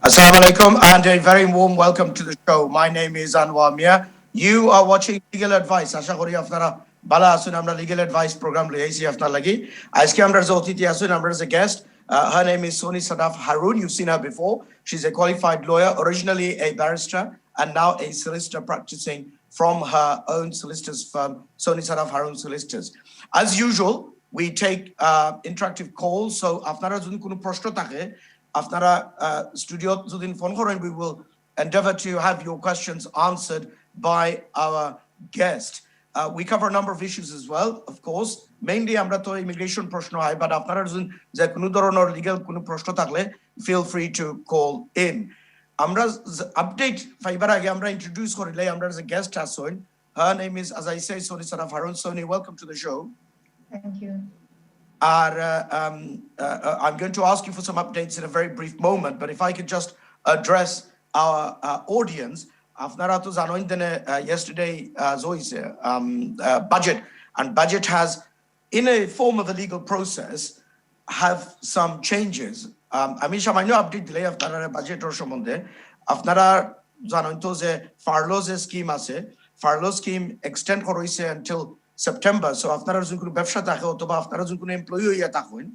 Assalamu alaikum and a very warm welcome to the show. My name is Anwar Mia. You are watching Legal Advice. Asha kori আপনারা ভালো আছেন আমরা Legal Advice program লইছি আপনার লাগি আজকে আমরা যে অতিথি আছেন আমরা as a guest. Her name is Soni Sadaf Harun. You've seen her before. She's a qualified lawyer, originally a barrister and now a solicitor practicing from her own solicitors firm, Soni Sadaf Harun Solicitors. As usual, we take interactive calls. So আপনারা যদি কোনো প্রশ্ন থাকে আপনারা studio যদি phone করেন, we will endeavor to have your questions answered by our guest. We cover a number of issues as well, of course. Mainly আমরা তো immigration প্রশ্ন হয়, but আপনারা যদি যে কোনো ধরনের legal কোনো প্রশ্ন থাকলে feel free to call in. আমরা update ফাইবার আগে আমরা introduce করিলে আমরা as a guest আছেন. Her name is, as I say, Soni Sadaf Harun. Soni, welcome to the show. Thank you. I'm going to ask you for some updates in a very brief moment, but if I could just address our audience. আপনারা তো জানেন যে yesterday হইছে budget, and budget has, in a form of a legal process, have some changes. আমি সামান্য update দিলে আপনারা বাজেটের সম্বন্ধে আপনারা জানেন তো যে ফার্লোজ স্কিম আছে, ফার্লো স্কিম এক্সটেন্ড করা হইছে until September. So আপনারা যদি কোনো ব্যবসা থাকে অথবা আপনারা যদি কোনো এমপ্লয়ি হইয়া থাকেন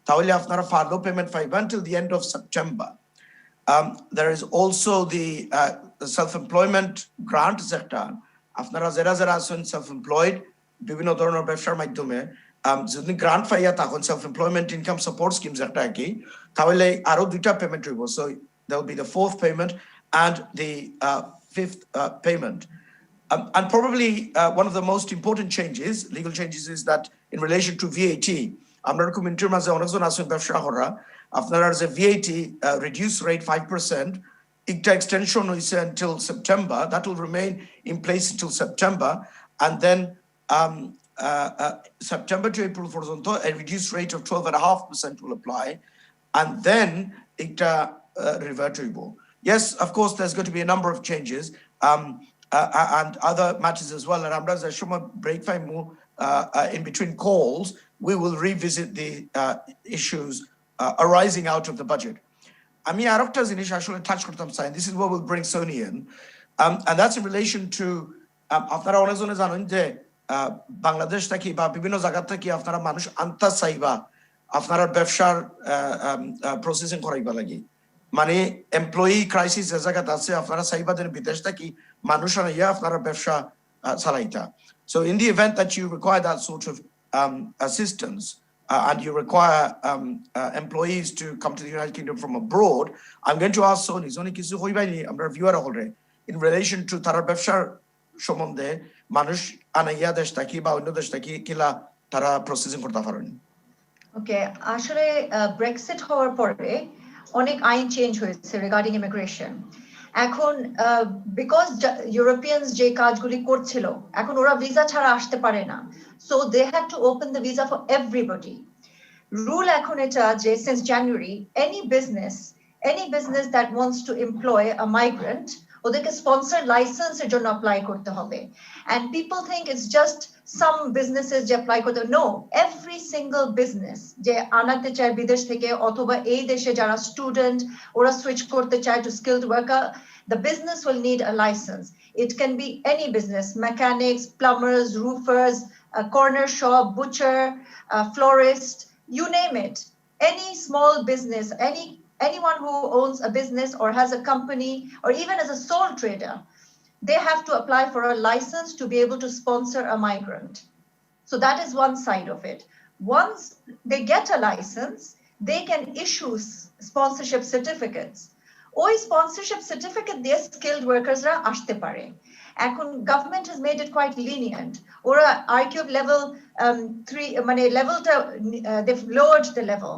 তাহলে আপনারা ফার্লো পেমেন্ট পাইবেন until the end of September. There is also the self-employment grant sector. আপনারা যারা যারা আছেন self-employed বিভিন্ন ধরনের ব্যবসার মাধ্যমে যদি গ্রান্ট পাইয়া থাকেন self-employment income support schemes একটা কি তাহলে আরো দুইটা পেমেন্ট হইব. So there will be the fourth payment and the fifth payment. And probably one of the most important changes, legal changes, is that in relation to VAT, আমরা এরকম ইন্টারমাঝে অনেকজন আছেন ব্যবসা করা, আপনারা যে VAT reduced rate 5%, একটা extension হইছে until September. That will remain in place until September, and then September to April পর্যন্ত a reduced rate of 12.5% will apply, and then এটা revert হইব. Yes, of course, there's going to be a number of changes. And other matters as well. And আমরা যে সময় break time in between calls, we will revisit the issues arising out of the budget. আমি আরেকটা জিনিস আসলে touch করতাম চাই. This is what will bring Sony in, and that's in relation to আপনারা অনেকজনে জানেন যে বাংলাদেশ থেকে বা বিভিন্ন জায়গা থেকে আপনারা মানুষ আনতা চাইবা আপনারা ব্যবসার প্রসেসিং করাইবা লাগি, মানে এমপ্লয়ি ক্রাইসিস যে জায়গাতে আছে আপনারা চাইবাদের বিদেশ থেকে মানুষ আনাইয়া আপনারা ব্যবসা চালাইতা. So in the event that you require that sort of assistance and you require employees to come to the United Kingdom from abroad, I'm going to ask Soni কিছু হইবাইনি আমরা ভিউয়ার হলে in relation to তারা ব্যবসার সম্বন্ধে মানুষ আনাইয়া দেশ থেকে বা অন্য দেশ থেকে কিলা তারা প্রসেসিং করতে পারেন. ওকে, আসলে ব্রেক্সিট হওয়ার পরে অনেক আইন চেঞ্জ হয়েছে রিগার্ডিং ইমিগ্রেশন. এখন বিকজ ইউরোপিয়ানস যে কাজগুলি করছিল এখন ওরা ভিসা ছাড়া আসতে পারে না, so they had to open the visa for everybody. Rule এখন এটা যে since January any business that wants to employ a migrant ওদেরকে স্পন্সর লাইসেন্সের জন্য অ্যাপ্লাই করতে হবে. And people think it's just some businesses যে অ্যাপ্লাই করতে হবে. নো, এভরি সিঙ্গল বিজনেস যে আনাতে চায় বিদেশ থেকে অথবা এই দেশে যারা স্টুডেন্ট ওরা সুইচ করতে চায় to skilled worker, the business will need a license. It can be any business, mechanics, plumbers, roofers, a corner shop, butcher, a florist, you name it. Any small business, anyone who owns a business or has a company or even as a sole trader, they have to apply for a license to be able to sponsor a migrant. So that is one side of it. Once they get a license, they can issue sponsorship certificates. ওই sponsorship certificate দিয়ে skilled ওয়ার্কার্সরা আসতে পারে. এখন government has made it quite lenient. ওরা IQ level 3 মানে লেভেলটা they lowered the level,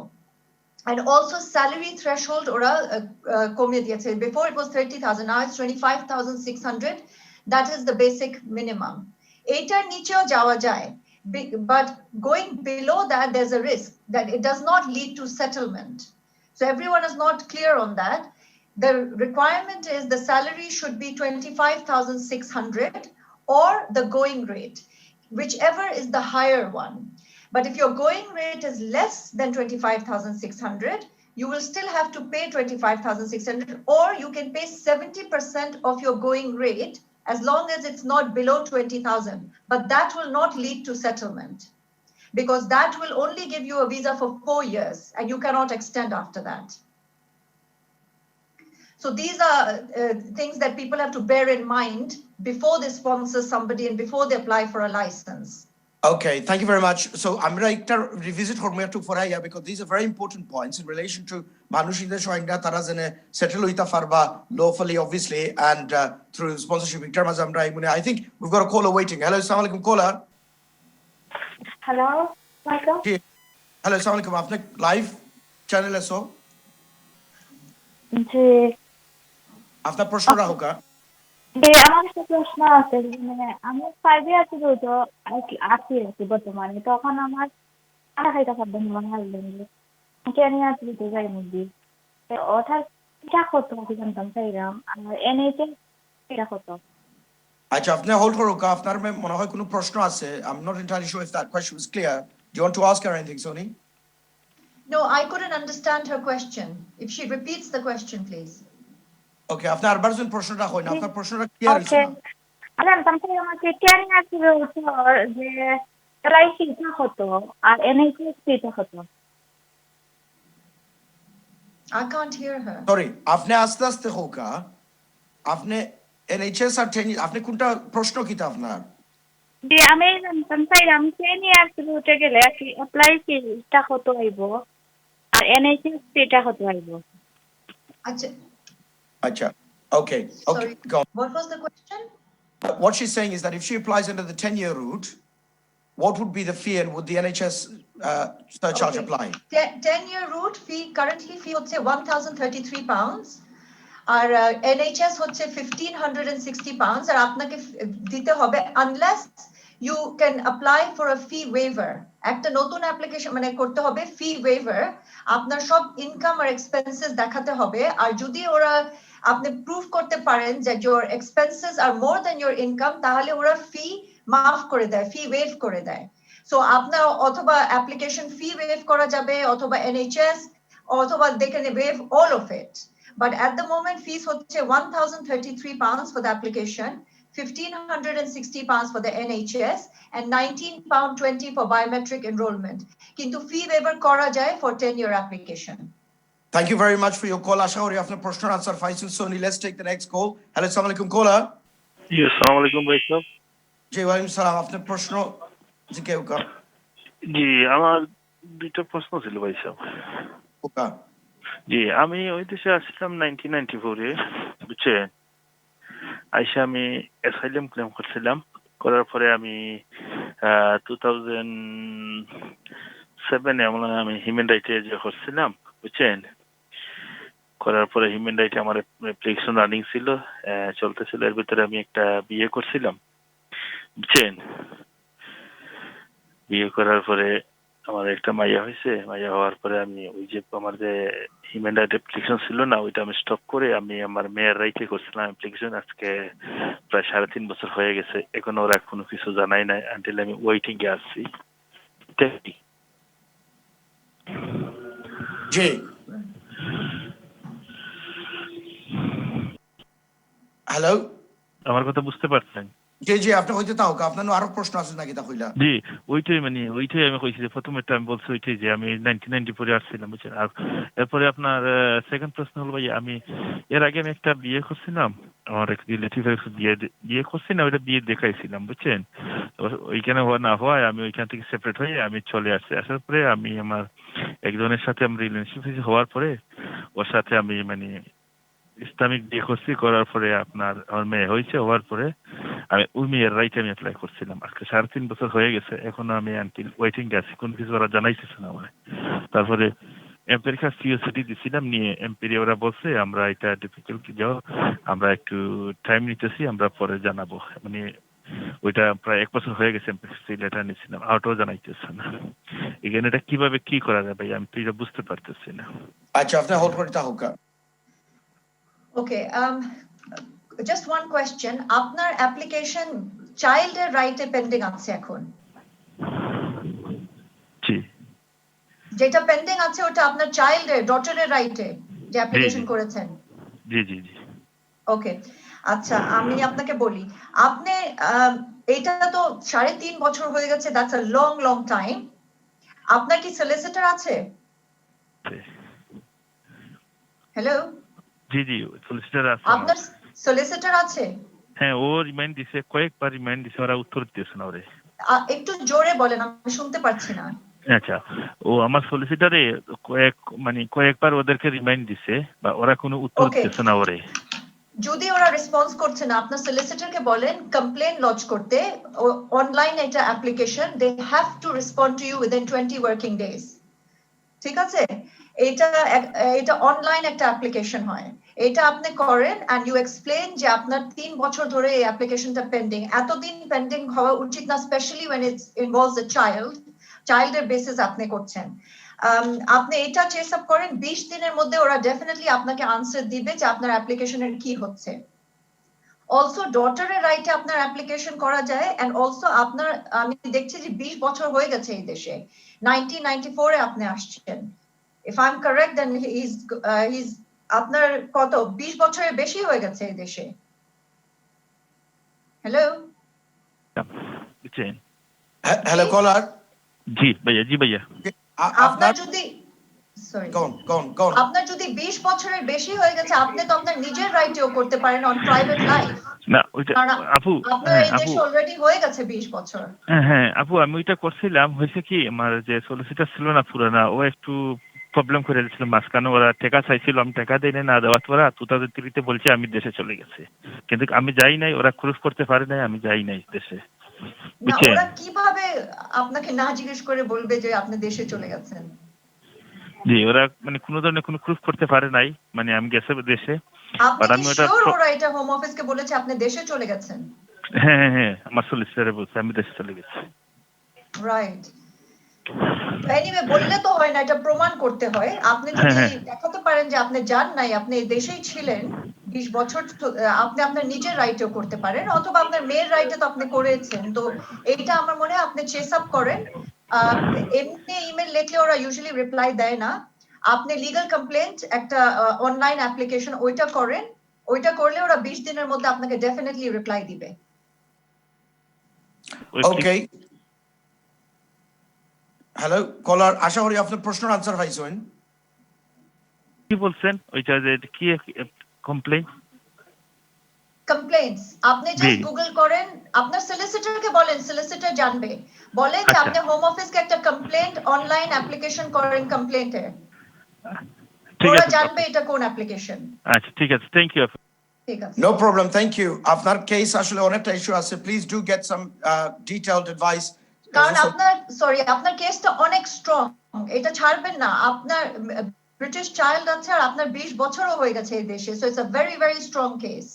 and also salary threshold ওরা কমিয়ে দিয়েছে. Before it was 30,000, now it's 25,600. That is the basic minimum. এটার নিচেও যাওয়া যায়, but going below that there's a risk that it does not lead to settlement. So everyone is not clear on that. The requirement is the salary should be 25,600 or the going rate, whichever is the higher one. But if your going rate is less than 25,600, you will still have to pay 25,600, or you can pay 70% of your going rate as long as it's not below 20,000. But that will not lead to settlement, because that will only give you a visa for 4 years and you cannot extend after that. So these are things that people have to bear in mind before they sponsor somebody and before they apply for a license. Okay, thank you very much. So I'm going to revisit Hormia to Foraya, because these are very important points in relation to Manushida Shoinga Tarazene, settle with Farba lawfully, obviously, and through sponsorship. I think we've got a caller waiting. Hello, assalamu alaikum, caller. Hello, Michael. Hello, assalamu alaikum. Apne live channel hai so? জি আপনার প্রশ্নটা হোক। আমার একটা প্রশ্ন আছে, মানে আমি 5 years তো আছি বর্তমানে, তখন আমার আড়া খাইতে পারবেন আমার হাজবেন্ড কেন আছে তো যাই মুদি ওঠার এটা কত আমি জানতাম চাইলাম, আর এনএইচএ এটা কত? আচ্ছা, আপনি হোল্ড করুন, আপনার মনে হয় কোনো প্রশ্ন আছে। I'm not entirely sure if that question was clear. Do you want to ask her anything, Soni? No, I couldn't understand her question. If she repeats the question, please. Okay, আপনি আরবার যখন প্রশ্নটা হয় না, আপনার প্রশ্নটা ক্লিয়ার হইছে না। আমি জানতাম যে আমাকে কেন আছে যে এলআইসি এটা কত আর এনএইচএস এটা কত? I can't hear her. Sorry, আপনি আস্তে আস্তে হোক। আপনি এনএইচএস আর 10 আপনি কোনটা প্রশ্ন কিটা আপনার? যে আমি জানতাম চাইলাম 10 ইয়ার্স উঠে গেলে কি অ্যাপ্লাই ফিটা কত হইব আর এনএইচএস এটা কত হইব? Acha. Okay. Sorry. Go on. What was the question? What she's saying is that if she applies under the 10-year route, what would be the fee, and would the NHS surcharge apply? 10-year route fee, currently fee হচ্ছে 1,033 pounds. আর NHS হচ্ছে 1,560 pounds, আর আপনাকে দিতে হবে unless you can apply for a fee waiver. একটা নতুন application মানে করতে হবে ফি ওয়েভার। আপনার সব ইনকাম আর এক্সপেন্সেস দেখাতে হবে, আর যদি ওরা আপনি প্রুফ করতে পারেন যে your expenses are more than your income, তাহলে ওরা ফি মাফ করে দেয়, ফি ওয়েভ করে দেয়। সো আপনার অথবা অ্যাপ্লিকেশন ফি ওয়েভ করা যাবে, অথবা NHS, অথবা they can waive all of it. But at the moment, fees হচ্ছে 1,033 pounds for the application, 1,560 pounds for the NHS, and 19 pound 20 for biometric enrollment. Kintu fee waiver kora jay for 10-year application. Thank you very much for your call. Asha kori apnar proshno answer paইছেন Soni. Let's take the next call. Hello, assalamu alaikum, caller. Yes, assalamu alaikum bhai sahab. জি ওয়ালাইকুম সালাম। আপনার প্রশ্ন জিজ্ঞেস করুন। জি আমার দুইটা প্রশ্ন ছিল ভাই সাহেব। ওকা। জি আমি ওই দেশে আসছিলাম 1994 এ, বুঝছেন? আইসা আমি অ্যাসাইলাম ক্লেম করছিলাম, করার পরে আমি 2007 এ আমি হিউম্যান রাইটে যে করছিলাম, বুঝছেন? করার পরে হিউম্যান রাইটে আমার অ্যাপ্লিকেশন রানিং ছিল, চলতেছিল। এর ভিতরে আমি একটা বিয়ে করছিলাম, বুঝছেন? বিয়ে করার পরে আমার একটা মাইয়া হয়েছে। মাইয়া হওয়ার পরে আমি ওই যে আমার যে হিউম্যান রাইট অ্যাপ্লিকেশন ছিল না, ওইটা আমি স্টপ করে আমি আমার মেয়ের রাইটে করছিলাম অ্যাপ্লিকেশন। আজকে প্রায় 3.5 বছর হয়ে গেছে, এখন ওরা কোনো কিছু জানাই নাই, আনটিল আমি ওয়েটিং এ আসছি। জি হ্যালো, আমার কথা বুঝতে পারছেন? জি জি, আপনি হইতে তাও আপনার আরো প্রশ্ন আছে নাকি তা হইলা? জি ওইটাই আমি কইছি যে প্রথমেরটা আমি বলছি ওইটাই যে আমি 1994 এ আসছিলাম, বুঝছেন? আর এরপরে আপনার সেকেন্ড প্রশ্ন হলো ভাই, আমি এর আগে আমি একটা বিয়ে করছিলাম, আমার এক রিলেটিভের বিয়ে করছি না, ওইটা বিয়ে দেখাইছিলাম, বুঝছেন? ওইখানে না হওয়ায় আমি ওইখান থেকে সেপারেট হয়ে আমি চলে আসছি। আসার পরে আমি আমার একজনের সাথে আমি রিলেশনশিপ হওয়ার পরে ওর সাথে আমি ইসলামিক বিয়ে করছি। করার পরে আপনার আমার মেয়ে হয়েছে, হওয়ার পরে আমি ওই মেয়ের রাইটে আমি অ্যাপ্লাই করছিলাম। আজকে 3.5 বছর হয়ে গেছে, এখনো আমি আনটিল ওয়েটিং এ আছি, কোনো কিছু ওরা জানাইতেছে না আমার। তারপরে এম্পেরিক্যাল সিওসিটি দিছিলাম, নিয়ে এম্পেরি ওরা বলছে আমরা এটা ডিফিকাল্ট যাও, আমরা একটু টাইম নিতেছি, আমরা পরে জানাবো। ওইটা প্রায় 1 বছর হয়ে গেছে এম্পেরিক্যাল লেটার নিছিলাম, আউটও জানাইতেছে না। এখানে এটা কিভাবে কি করা যাবে আমি তো এটা বুঝতে পারতেছি না। আচ্ছা, আপনি হোল্ড করতে হোক। Okay, just one question. আপনার application child এর right এ pending আছে এখন? জি। যেটা পেন্ডিং আছে ওটা আপনার চাইল্ডের ডটারের রাইটে যে অ্যাপ্লিকেশন জি। করেছেন। জি জি জি ওকে, আচ্ছা আমি আপনাকে বলি, আপনি এটা তো 3.5 বছর হয়ে গেছে, that's a long long time. আপনার কি সলিসিটর আছে? হ্যালো, জি জি সলিসিটার আছে আমার। আপনার সলিসিটর আছে? হ্যাঁ, ও রিমাইন্ড দিছে, কয়েকবার রিমাইন্ড দিছে, ওরা উত্তর দিতেছে না ওরে। একটু জোরে বলেন, আমি শুনতে পারছি না। আচ্ছা, ও আমার সলিসিটারে কয়েকবার ওদেরকে রিমাইন্ড দিছে, বা ওরা কোনো উত্তর ওকে, দিতেছে না ওরে। যদি ওরা রেসপন্স করছে না, আপনার সলিসিটরকে বলেন কমপ্লেইন লজ করতে। অনলাইন এটা application, they have to respond to you within 20 working days. ঠিক আছে, এটা এটা অনলাইন একটা অ্যাপ্লিকেশন হয়। এটা আপনি করেন এন্ড ইউ এক্সপ্লেইন যে আপনার 3 বছর ধরে এই অ্যাপ্লিকেশনটা পেন্ডিং। এতদিন পেন্ডিং হওয়া উচিত না, specially when it involves a চাইল্ডের বেসিস আপনি করছেন। আপনি এটা চেস আপ করেন, 20 দিনের মধ্যে ওরা ডেফিনেটলি আপনাকে আনসার দিবে যে আপনার অ্যাপ্লিকেশনের কি হচ্ছে। অলসো ডটারের রাইটে আপনার অ্যাপ্লিকেশন করা যায়, এন্ড অলসো আপনার, আমি দেখছি যে 20 বছর হয়ে গেছে এই দেশে, 1994 এ আপনি আসছেন। If I'm correct, then he's আপনার কত 20 বছরের বেশি হয়ে গেছে এই দেশে। হ্যালো বুঝছেন? হ্যালো কলার। জি ভাইয়া, জি ভাইয়া। আপনার যদি সরি কোন আপনার যদি 20 বছরের বেশি হয়ে গেছে, আপনি তো আপনার নিজের রাইটেও করতে পারেন অন প্রাইভেট লাইফ। না ওইটা আপু, আপনার এই দেশে অলরেডি হয়ে গেছে 20 বছর। হ্যাঁ আপু, আমি ওইটা করছিলাম, হয়েছে কি আমার যে সলিসিটার ছিল না পুরানা, ও একটু প্রবলেম করে দিয়েছিল মাঝখানে। ওরা টাকা চাইছিল, আমি টাকা দেই না, দেওয়ার পর 2003-তে বলছে আমি দেশে চলে গেছে, কিন্তু আমি যাই নাই, ওরা প্রুফ করতে পারে নাই আমি যাই নাই দেশে। না, ওরা কিভাবে আপনাকে না জিজ্ঞেস করে বলবে যে আপনি দেশে চলে গেছেন? জি, ওরা কোনো ধরনের কোনো প্রুফ করতে পারে নাই, আমি গেছে দেশে। আপনি আমি কি ওটা শিওর ওরা এটা হোম অফিসকে বলেছে আপনি দেশে চলে গেছেন? হ্যাঁ আমার সলিসিটারে বলছে আমি দেশে চলে গেছি। রাইট। এনিওয়ে, বললে তো হয় না, এটা প্রমাণ করতে হয়। আপনি যদি দেখাতে পারেন যে আপনি যান নাই, আপনি এই দেশেই ছিলেন 20 বছর, আপনি আপনার নিজের রাইটেও করতে পারেন, অথবা আপনার মেয়ের রাইটে তো আপনি করেছেন। তো এইটা আমার মনে হয় আপনি চেস আপ করেন। এমনি ইমেল লিখলে ওরা ইউজুয়ালি রিপ্লাই দেয় না। আপনি লিগ্যাল কমপ্লেইন্ট একটা অনলাইন অ্যাপ্লিকেশন ওইটা করেন, ওইটা করলে ওরা 20 দিনের মধ্যে আপনাকে ডেফিনেটলি রিপ্লাই দিবে। ওকে, হ্যালো কলার, আশা করি আপনার প্রশ্নের আনসার পাইছেন। কি বলছেন ওইটা যে কি কমপ্লেইন? কমপ্লেইন্টস আপনি জাস্ট গুগল করেন, আপনার সলিসিটরকে বলেন, সলিসিটর জানবে। বলেন যে আপনি হোম অফিসকে একটা কমপ্লেইন্ট অনলাইন অ্যাপ্লিকেশন করেন কমপ্লেইন্টে, ওরা জানবে এটা কোন অ্যাপ্লিকেশন। আচ্ছা ঠিক আছে, থ্যাংক ইউ। ঠিক আছে, নো প্রবলেম, থ্যাংক ইউ। আপনার কেস আসলে অনেকটা ইস্যু আছে, please do get some detailed advice. কারণ আপনার কেসটা অনেক স্ট্রং, এটা ছাড়বেন না। আপনার ব্রিটিশ চাইল্ড আছে আর আপনার 20 বছরও হয়ে গেছে এই দেশে, so it's a very very strong case.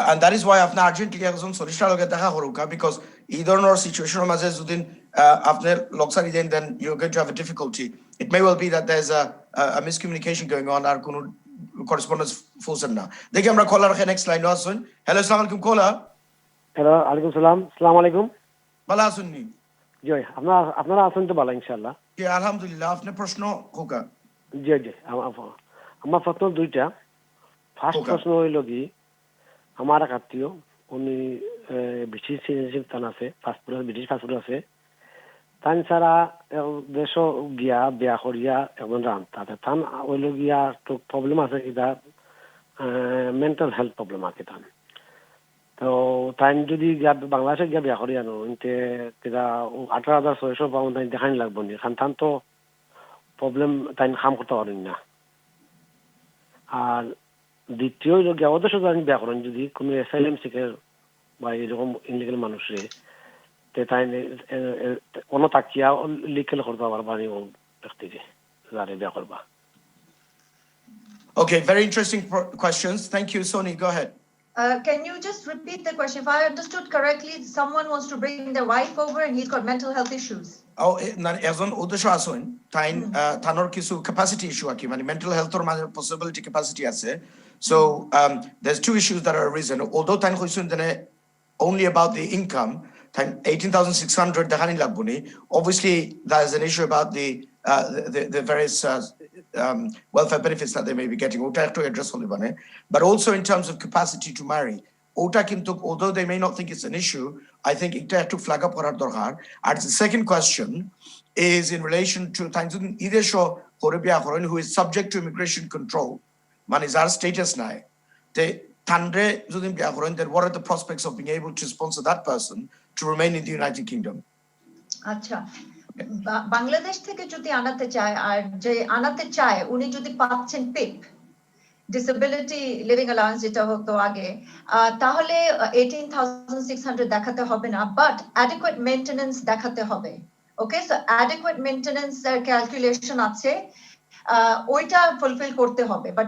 And that is why আপনি আর্জেন্টলি একজন সলিসিটার লগে দেখা করুক, বিকজ এই ধরনের সিচুয়েশনের মাঝে যদি আপনি লকসারি দেন, then you're going to have a difficulty. It may well be that there's a miscommunication going on, আর কোনো correspondence ফুলছেন না। দেখি আমরা কলার রাখে নেক্সট লাইন আসুন। হ্যালো, আসসালামু আলাইকুম কলার। হ্যালো, আলাইকুম সালাম। আসসালামু আলাইকুম। ভালো আছেন নি? জি, আপনারা আছেন তো ভালো ইনশাআল্লাহ? জি আলহামদুলিল্লাহ। আপনার প্রশ্ন হোক? জি জি, আমার প্রশ্ন দুইটা। ফার্স্ট প্রশ্ন হইল কি, আমার এক আত্মীয়, উনি ব্রিটিশ সিটিজেনশিপ তান আছে, ব্রিটিশ পাসপোর্ট আছে, তান ছাড়া দেশ গিয়া বিয়া করিয়া এখন রান তাতে তান হইল গিয়া তো প্রবলেম আছে কিনা, মেন্টাল হেলথ প্রবলেম আছে তান। তো তাই যদি বাংলাদেশে গিয়া বিয়া করি আনো ইনতে 18,600 পাউন্ড তাই দেখানি লাগবো নি, কারণ তান তো প্রবলেম তাই কাম করতে পারেন না। আর দ্বিতীয় গিয়া ওদের সাথে আমি বিয়া করেন যদি কোনো অ্যাসাইলাম সিকার বা এরকম ইনলিগাল মানুষে তাই কোনো তাকিয়া লিগেল করতে পারবা নি ব্যক্তিকে যারে বিয়া করবা। Okay, very interesting questions. Thank you, Soni. Go ahead. Can you just repeat the question? If I understood correctly, someone wants to bring their wife over and he's got mental health issues. Oh, একজন উদ্দেশ্য আছেন তাই থানোর কিছু capacity issue আর কি, মানে mental হেলথের মাঝে possibility capacity আছে। So there's two issues that are arisen. Although তাই কইছেন দেনে only about the income, তাই 18,600 দেখানি লাগবো নি। Obviously there is an issue about the the various welfare benefits that they may be getting. Ota ekটু address hole bane, but also in terms of capacity to marry. Ota kintu, although they may not think it's an issue, I think এটা একটু flag up করার দরকার. And the second question is in relation to either show who is subject to immigration control. Man is our status now. They tandre judin biya koren, then what are the prospects of being able to sponsor that person to remain in the United Kingdom? আচ্ছা, বাংলাদেশ থেকে যদি আনাতে চায়, আর যে আনাতে চায় উনি যদি পাচ্ছেন পিপ ডিসেবিলিটি লিভিং অ্যালাউন্স যেটা হতো আগে, তাহলে 18,600 দেখাতে হবে না, বাট অ্যাডিকুয়েট মেইনটেনেন্স দেখাতে হবে। ওকে, সো অ্যাডিকুয়েট মেইনটেনেন্স এর ক্যালকুলেশন আছে, ওইটা ফুলফিল করতে হবে, বাট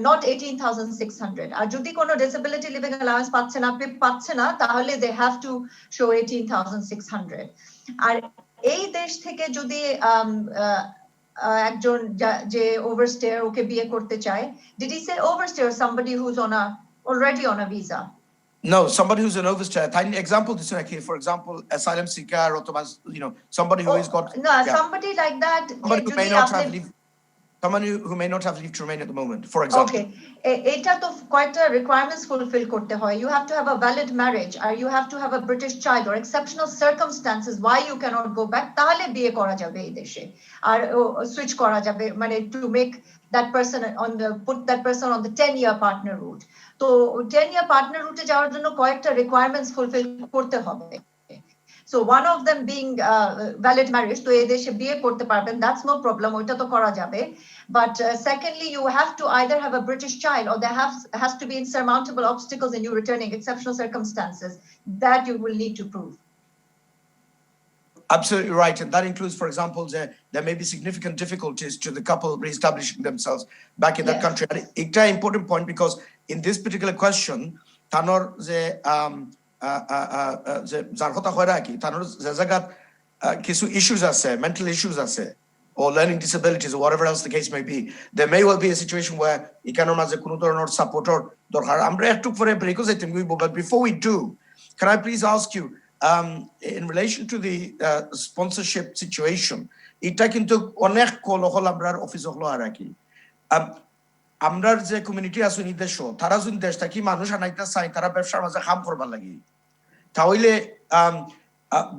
নট 18,600। আর যদি কোনো ডিসেবিলিটি লিভিং অ্যালাউন্স পাচ্ছে না, পিপ পাচ্ছে না, তাহলে দে হ্যাভ টু শো 18,600। আর এই দেশ থেকে যদি একজন যে ওভারস্টেয়ার ওকে বিয়ে করতে চায়, did he say overstay or somebody who's already on a visa? No, somebody who's an overstay. Tiny example this one, for example, asylum seeker or somebody who has got somebody like that, somebody who may not have leave, someone who may not have leave to remain at the moment, for example. Okay, এটা তো কয়টা requirements fulfill করতে হয়। You have to have a valid marriage, or you have to have a British child, or exceptional circumstances why you cannot go back, তাহলে বিয়ে করা যাবে এই দেশে, আর সুইচ করা যাবে, মানে to make that person put that person on the 10-year partner route. তো 10-year partner route এ যাওয়ার জন্য কয়েকটা requirements fulfill করতে হবে। So one of them being valid marriage, তো এই দেশে বিয়ে করতে পারবেন, that's no problem, ওইটা তো করা যাবে। But secondly, you have to either have a British child, or there has to be insurmountable obstacles in you returning, exceptional circumstances that you will need to prove. Absolutely right, and that includes, for example, there may be significant difficulties to the couple re-establishing themselves back in that country. It's an important point, because in this particular question, Tanor কিছু issues আছে, mental issues আছে, or learning disabilities, or whatever else the case may be. There may well be a situation where economic মাঝে কোনো ধরনের সাপোর্টর দরকার। আমরা একটু পরে ব্রেকও যাইতে হইব, but before we do, can I please ask you, in relation to the sponsorship situation, এটা কিন্তু অনেক কলহল আমরার অফিস হলো আর কি। আমরার যে কমিউনিটি আছে নির্দেশ, তারা যদি দেশ থাকি মানুষ আনাইতে চাই, তারা ব্যবসার মাঝে কাম করবার লাগি, তাহলে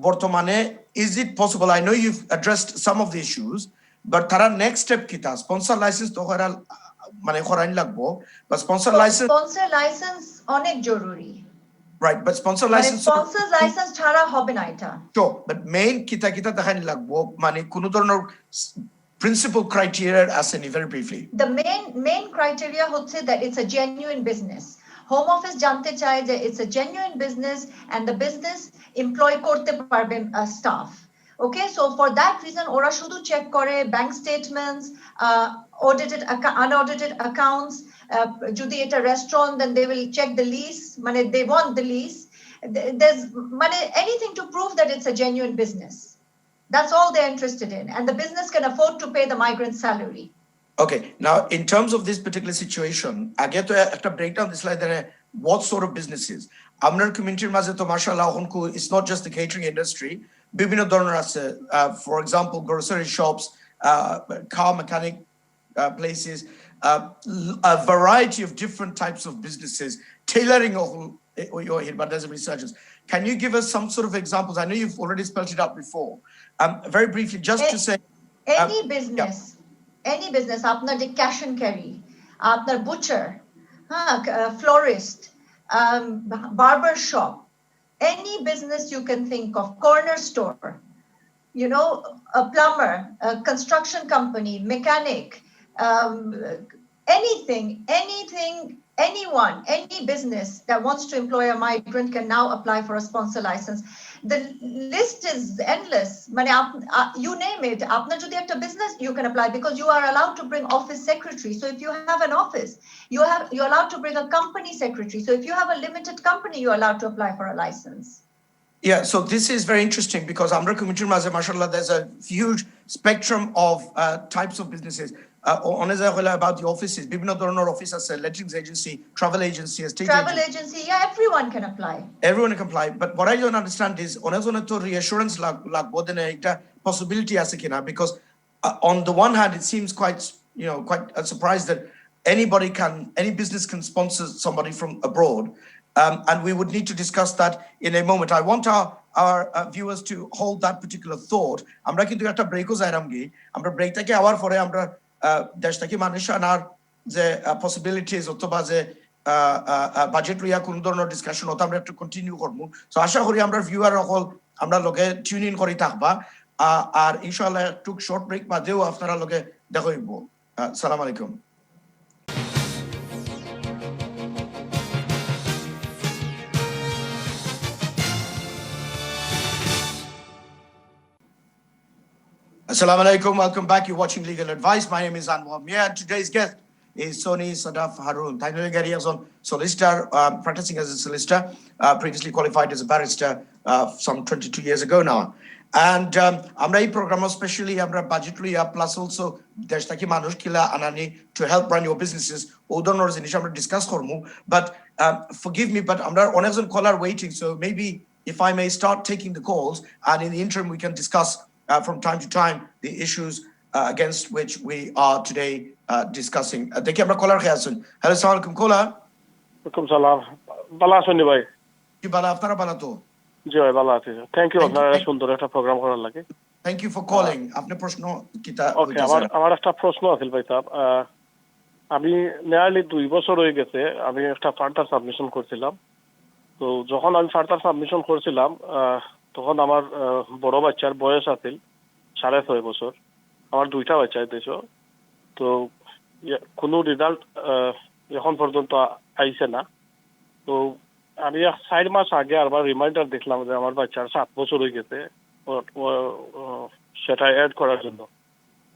বর্তমানে is it possible, I know you've addressed some of the issues, but তারা next step কিটা, স্পন্সর লাইসেন্স তো মানে করাইন লাগবো, বা স্পন্সর লাইসেন্স অনেক জরুরি, right, but sponsor license ছাড়া হবে না এটা। তো but main কিটা দেখাইন লাগবো, মানে কোন ধরনের principal criteria আসেনি, very briefly? The main criteria হচ্ছে that it's a genuine business. Home Office জানতে চায় যে it's a genuine business and the business employ করতে পারবে staff. Okay, so for that reason ওরা শুধু চেক করে bank statements, audited unaudited accounts, যদি এটা restaurant then they will check the lease, মানে they want the lease, there's মানে anything to prove that it's a genuine business. That's all they're interested in, and the business can afford to pay the migrant salary. Okay, now in terms of this particular situation, I get to have to break down this slide there, what sort of businesses. Amnar community maze to mashallah honku, it's not just the catering industry. Bibino dhoroner ache, for example, grocery shops, car mechanic places, a variety of different types of businesses, tailoring of your Hirbadazim researchers. Can you give us some sort of examples? I know you've already spelled it out before. Very briefly, just to say, any business. Any business, আপনার যে cash and carry, আপনার butcher, florist, barber shop, any business you can think of, corner store, you know, a plumber, a construction company, mechanic, anything, anyone, any business that wants to employ a migrant can now apply for a sponsor license. The list is endless. You name it. Apna jodi ekta business, you can apply, because you are allowed to bring office secretary. So if you have an office, you're allowed to bring a company secretary. So if you have a limited company, you're allowed to apply for a license. Yeah, so this is very interesting, because Amra community maze mashallah there's a huge spectrum of types of businesses. About the offices, bibino dhoroner office ase, lettings agency, travel agency, estate agency, yeah, everyone can apply. Everyone can apply, but what I don't understand is onezone to reassurance lagbo dene ekta possibility ase kina, because on the one hand, it seems quite a surprise that any business can sponsor somebody from abroad. And we would need to discuss that in a moment. I want our viewers to hold that particular thought. আমরা কিন্তু একটা ব্রেকও যাইরাম গি আমরা ব্রেকটাকে hour পরে আমরা দেশটাকে মানুষ আনার যে পসিবিলিটিস অথবা যে বাজেট লইয়া কোন ধরনের ডিসকাশন হতো আমরা একটু কন্টিনিউ করবো। সো আশা করি আমরা ভিউয়ার সকল আমরা লগে টিউন ইন করি থাকবা আর ইনশাআল্লাহ একটু শর্ট ব্রেক বাদেও আপনারা লগে দেখা হইব। আসসালামু আলাইকুম। Assalamu alaikum. Welcome back. You're watching Legal Advice. My name is Anwar Mia, and today's guest is Soni Sadaf Harun. Tainul Gari is on solicitor, practicing as a solicitor, previously qualified as a barrister some 22 years ago now. And আমরা এই program especially আমরা budgetary plus also দেশটাকে মানুষ কিলা আনানি to help run your businesses. ওদনের জিনিস আমরা discuss করমু. But forgive me, but আমরা অনেকজন caller waiting, so maybe if I may start taking the calls, and in the interim we can discuss from time to time the issues against which we are today discussing. Dekhi amra caller khe achen. Hello, assalamu alaikum caller. Alaikum salam. Bala aছেন ভাই? কি bala আপনারা bala to? জি ভাই ভালো আছি। Thank you আপনারা সুন্দর একটা programme করার লাগে। Thank you for calling. আপনি প্রশ্ন কিতা? ওকে, আমার একটা প্রশ্ন আছে ভাই সাহেব। আমি নিয়ারলি 2 বছর হয়ে গেছে আমি একটা ফার্দার সাবমিশন করছিলাম। তো যখন আমি ফার্দার সাবমিশন করছিলাম তখন আমার বড় বাচ্চার বয়স আছিল 6.5 বছর। আমার 2টা বাচ্চা হইতেছে। তো কোনো রেজাল্ট এখন পর্যন্ত আইছে না। তো আমি 4 মাস আগে আবার রিমাইন্ডার দেখলাম যে আমার বাচ্চার 7 বছর হয়ে গেছে সেটা অ্যাড করার জন্য।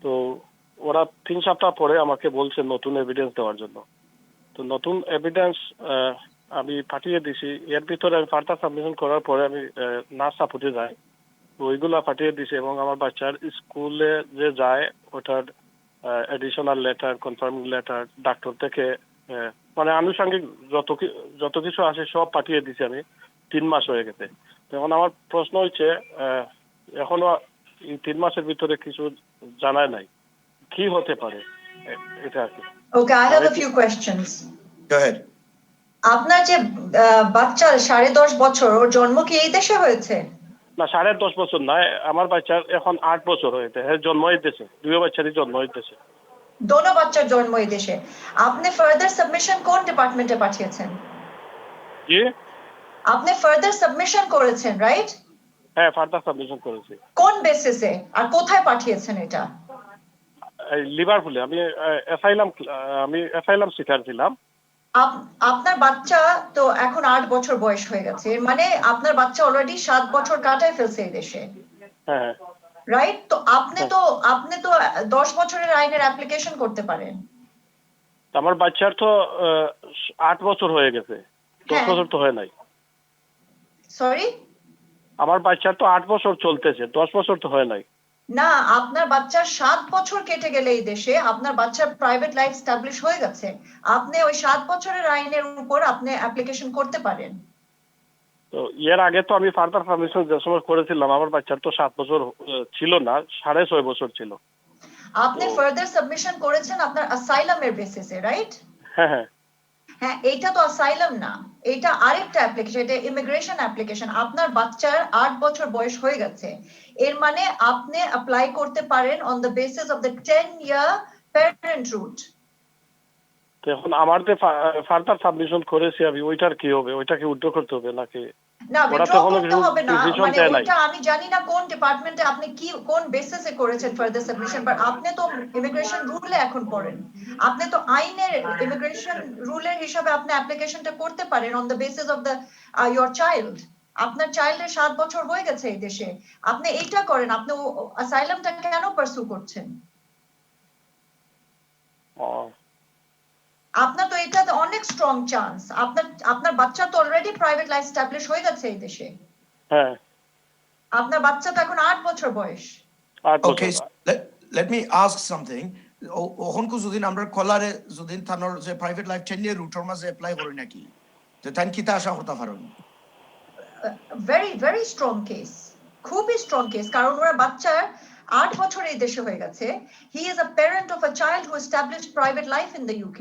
তো ওরা 3 সপ্তাহ পরে আমাকে বলছে নতুন এভিডেন্স দেওয়ার জন্য। তো নতুন এভিডেন্স আমি পাঠিয়ে দিছি। এর ভিতরে আমি ফার্দার সাবমিশন করার পরে আমি না সাপোর্টে যাই, ওইগুলা পাঠিয়ে দিছি এবং আমার বাচ্চার স্কুলে যে যায় ওটার additional letter, confirming letter, doctor থেকে মানে আনুষঙ্গিক যত কিছু আছে সব পাঠিয়ে দিছি আমি। 3 মাস হয়ে গেছে। এখন আমার প্রশ্ন হচ্ছে এখনো এই 3 মাসের ভিতরে কিছু জানায় নাই, কি হতে পারে এটা আর কি। Okay, I have a few questions. Go ahead. আপনার যে বাচ্চার 10.5 বছর, ওর জন্ম কি এই দেশে হয়েছে? না, 10.5 বছর নয়, আমার বাচ্চার এখন 8 বছর হয়েছে। জন্ম এই দেশে, 2 বাচ্চারই জন্ম এই দেশে। দোনো বাচ্চার জন্ম এই দেশে। আপনি ফার্দার সাবমিশন কোন ডিপার্টমেন্টে পাঠিয়েছেন? জি, আপনি ফার্দার সাবমিশন করেছেন, রাইট? হ্যাঁ, ফার্দার সাবমিশন করেছি। কোন বেসিসে আর কোথায় পাঠিয়েছেন এটা? লিভারপুলে। আমি অ্যাসাইলাম সিকার ছিলাম। আপনার বাচ্চা তো এখন 8 বছর বয়স হয়ে গেছে, এর মানে আপনার বাচ্চা অলরেডি 7 বছর কাটায় ফেলছে এই দেশে, হ্যাঁ রাইট? তো আপনি তো 10 বছরের আইনের অ্যাপ্লিকেশন করতে পারেন। আমার বাচ্চার তো 8 বছর হয়ে গেছে, 10 বছর তো হয় নাই। সরি, আমার বাচ্চার তো 8 বছর চলতেছে, 10 বছর তো হয় নাই। না, আপনার বাচ্চার 7 বছর কেটে গেলে এই দেশে আপনার বাচ্চার প্রাইভেট লাইফ এস্টাবলিশ হয়ে গেছে, আপনি ওই 7 বছরের আইনের উপর আপনি অ্যাপ্লিকেশন করতে পারেন। তো এর আগে তো আমি ফার্দার সাবমিশন যে সময় করেছিলাম আমার বাচ্চার তো 7 বছর ছিল না, 6.5 বছর ছিল। আপনি ফার্দার সাবমিশন করেছেন আপনার অ্যাসাইলামের বেসিসে, রাইট? হ্যাঁ হ্যাঁ হ্যাঁ, এইটা তো অ্যাসাইলাম না, এটা আরেকটা অ্যাপ্লিকেশন, এটা ইমিগ্রেশন অ্যাপ্লিকেশন। আপনার বাচ্চার 8 বছর বয়স হয়ে গেছে, এর মানে আপনি অ্যাপ্লাই করতে পারেন on the basis of the 10-year parent route. তো এখন আমার যে ফার্দার সাবমিশন করেছি আমি, ওইটার কি হবে? ওইটাকে উইথড্র করতে হবে নাকি? না, উইথড্র করতে হবে না, মানে ওইটা আমি জানি না কোন ডিপার্টমেন্টে আপনি কোন বেসিসে করেছেন ফার্দার সাবমিশন, বাট আপনি তো ইমিগ্রেশন রুলে এখন পড়েন, আপনি তো আইনের ইমিগ্রেশন রুলের হিসাবে আপনি অ্যাপ্লিকেশনটা করতে পারেন on the basis of the your child. আপনার চাইল্ডের 7 বছর হয়ে গেছে এই দেশে, আপনি এইটা করেন, আপনি অ্যাসাইলামটা কেন পারসু করছেন? আপনার তো এটাতে অনেক স্ট্রং চান্স, আপনার বাচ্চা তো অলরেডি প্রাইভেট লাইফ এস্টাবলিশ হয়ে গেছে এই দেশে। হ্যাঁ, আপনার বাচ্চা তো এখন 8 বছর বয়স। Okay, let me ask something. ওহনকু যদি আমরা কলারে যদি থানোর যে প্রাইভেট লাইফ 10 ইয়ার রুটর মাঝে অ্যাপ্লাই করি নাকি, যে তান কিতা আশা করতে পারেন? ভেরি ভেরি স্ট্রং কেস, খুবই স্ট্রং কেস, কারণ ওরা বাচ্চার 8 বছর এই দেশে হয়ে গেছে, he is a parent of a child who established private life in the UK.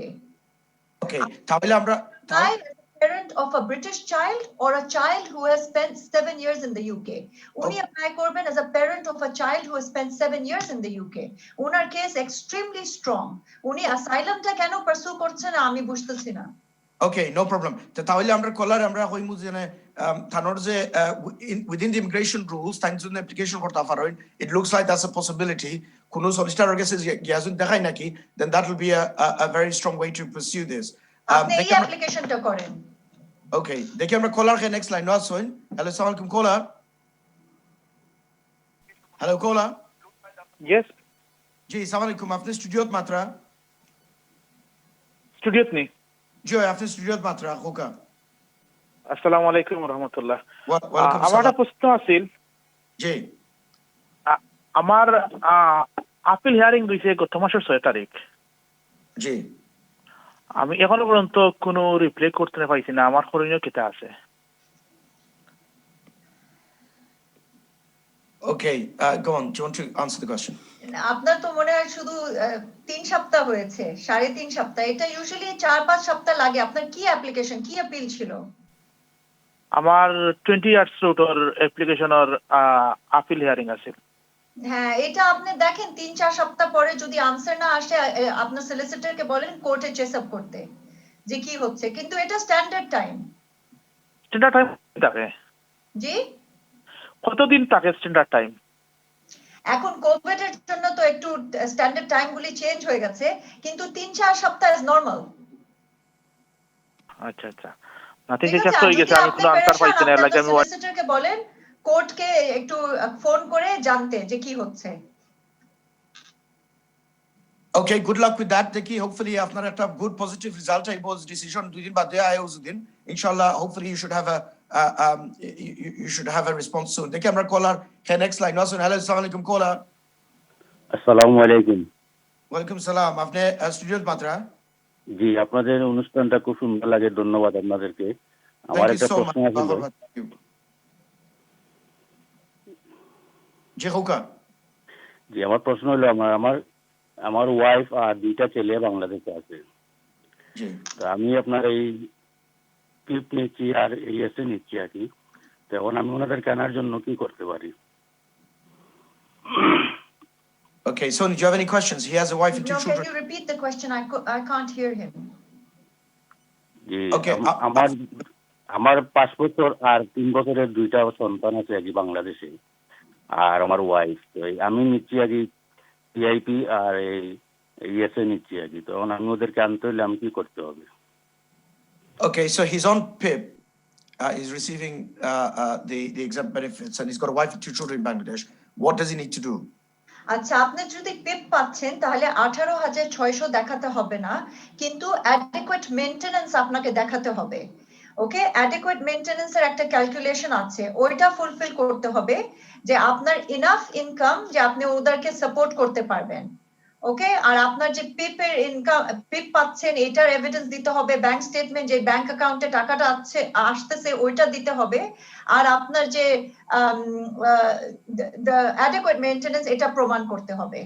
Okay, তাহলে আমরা Child as a parent of a British child or a child who has spent 7 years in the UK. উনি apply করবেন as a parent of a child who has spent 7 years in the UK. Owner case extremely strong. উনি asylumটা কেন pursue করছেন আমি বুঝতেছি না। Okay, no problem. তাহলে আমরা কলার আমরা হইমু যে থানোর যে within the immigration rules thanks to the application করতে পারেন, it looks like that's a possibility. কোন solicitor কাছে গিয়াজুন দেখাই নাকি, then that will be a very strong way to pursue this. আপনি এই অ্যাপ্লিকেশনটা করেন। Okay, দেখি আমরা কলার কে next line নো আসুন। Hello, আসসালামু আলাইকুম কলার। Hello কলার। Yes, জি, আসসালামু আলাইকুম, আপনি স্টুডিওত মাত্রা। স্টুডিওত নেই। জি, আপনি স্টুডিওত মাত্রা হোকা। আসসালামু আলাইকুম রহমতুল্লাহ। ওয়ালাইকুম আমার একটা সালাম। প্রশ্ন আছিল। জি। আমার আপিল হিয়ারিং হইছে গত মাসের 6 তারিখ। জি। আমি এখনো পর্যন্ত কোনো রিপ্লাই করতে পাইছি না, আমার করণীয় কিটা আছে? Okay, go on. Do you want to answer the question? আপনার তো মনে হয় শুধু 3 সপ্তাহ হয়েছে, 3.5 সপ্তাহ। এটা ইউজুয়ালি 4-5 সপ্তাহ লাগে। আপনার কি অ্যাপ্লিকেশন, কি আপিল ছিল? আমার 20 ইয়ার্স রুটর অ্যাপ্লিকেশন আর আপিল হিয়ারিং আছে। হ্যাঁ, এটা আপনি দেখেন 3-4 সপ্তাহ পরে যদি আনসার না আসে আপনার সলিসিটরকে বলেন কোর্টে চেস আপ করতে যে কি হচ্ছে, কিন্তু এটা স্ট্যান্ডার্ড টাইম। স্ট্যান্ডার্ড টাইম থাকে? জি, কতদিন থাকে স্ট্যান্ডার্ড টাইম? এখন কোভিড এর জন্য তো একটু স্ট্যান্ডার্ড টাইম গুলি চেঞ্জ হয়ে গেছে, কিন্তু 3-4 সপ্তাহ ইজ নরমাল। আচ্ছা আচ্ছা, নাথিং চেঞ্জ হয়ে গেছে, আমি কোনো আনসার পাইছি না, লাগে আমি সলিসিটরকে বলেন কোর্টকে একটু ফোন করে জানতে যে কি হচ্ছে। Okay, good luck with that. Dekhi, hopefully after a good positive result, I was decision দুদিন বাদে আয় উজদিন। Inshallah, hopefully you should have you should have a response soon. Dekhi আমরা কলার হে next line আসুন। Hello, আসসালামু আলাইকুম কলার। আসসালামু আলাইকুম। ওয়ালাইকুম সালাম। আপনি স্টুডিওত মাত্রা? জি, আপনাদের অনুষ্ঠানটা খুব সুন্দর লাগে, ধন্যবাদ আপনাদেরকে। আমার একটা প্রশ্ন ছিল। জি হোকা। জি, আমার প্রশ্ন হলো আমার ওয়াইফ আর 2টা ছেলে বাংলাদেশে আছে। জি। তো আমি আপনার এই পিপ নিচ্ছি আর এসে নিচ্ছি আর কি। তখন আমি ওনাদেরকে আনার জন্য কি করতে পারি? Okay, so do you have any questions? He has a wife and 2 children. Can you repeat the question? I can't hear him. G, Okay, আমার 5 বছর আর 3 বছরের 2টা সন্তান আছে আর কি বাংলাদেশে। আর আমার ওয়াইফ, তো আমি নিচ্ছি আর কি পিআইপি আর এসে নিচ্ছি আর কি। তখন আমি ওদেরকে আনতে হলে আমি কি করতে হবে? Okay, so he's on PIP. He's receiving the exempt benefits and he's got a wife and 2 children in Bangladesh. What does he need to do? আচ্ছা, আপনি যদি পিপ পাচ্ছেন তাহলে 18,600 দেখাতে হবে না, কিন্তু অ্যাডিকুয়েট মেইনটেনেন্স আপনাকে দেখাতে হবে। ওকে, অ্যাডিকুয়েট মেইনটেনেন্সের একটা ক্যালকুলেশন আছে, ওইটা ফুলফিল করতে হবে যে আপনার ইনাফ ইনকাম যে আপনি ওদেরকে সাপোর্ট করতে পারবেন। ওকে, আর আপনার যে পিপের ইনকাম পিপ পাচ্ছেন এটার এভিডেন্স দিতে হবে, ব্যাংক স্টেটমেন্ট যে ব্যাংক অ্যাকাউন্টে টাকাটা আসতেছে ওইটা দিতে হবে, আর আপনার যে the adequate maintenance এটা প্রমাণ করতে হবে।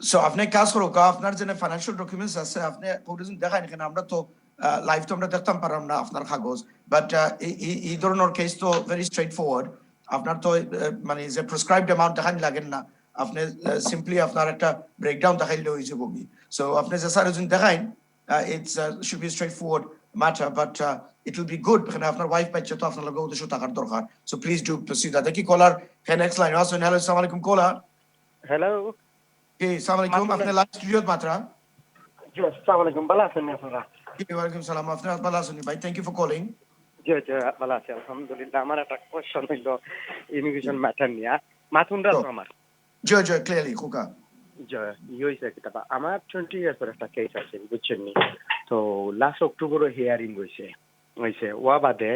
So আপনি কাজ করো কা আপনার যে ফাইনান্সিয়াল ডকুমেন্টস আছে আপনি ওরিজিন দেখান এখানে, আমরা তো লাইভ তো আমরা দেখতাম পারলাম না আপনার কাগজ, বাট এই ধরনের কেস তো ভেরি স্ট্রেট ফরওয়ার্ড। আপনার তো মানে যে প্রেসক্রাইবড অ্যামাউন্ট দেখান লাগেন না, আপনি সিম্পলি আপনার একটা ব্রেকডাউন দেখাইলে হয়ে যাবে। সো আপনি যে স্যার দেখাইন it's should be straightforward matter, but it will be good এখানে আপনার ওয়াইফ পাইছে তো আপনার লগে ওদের টাকার দরকার। So please do proceed. দেখি কলার হে নেক্সট লাইন আসুন। হ্যালো, আসসালামু আলাইকুম কলার। হ্যালো। জি, আসসালামু আলাইকুম। আপনি লাইভ স্টুডিওত মাত্রা? জি, আসসালামু আলাইকুম, ভালো আছেন আপনারা? জি, ওয়ালাইকুম সালাম। আপনি ভালো আছেন ভাই? Thank you for calling. জি জি, ভালো আছি আলহামদুলিল্লাহ। আমার একটা কোশ্চেন হইল ইমিগ্রেশন ম্যাটার নিয়ে। মাথুনরা তো আমার জি জি ক্লিয়ারলি খোকা। জি হইছে কিটা আমার 20 ইয়ার্স একটা কেস আছে বুঝছেন নি। তো লাস্ট অক্টোবরে হিয়ারিং হইছে ওয়া বাদে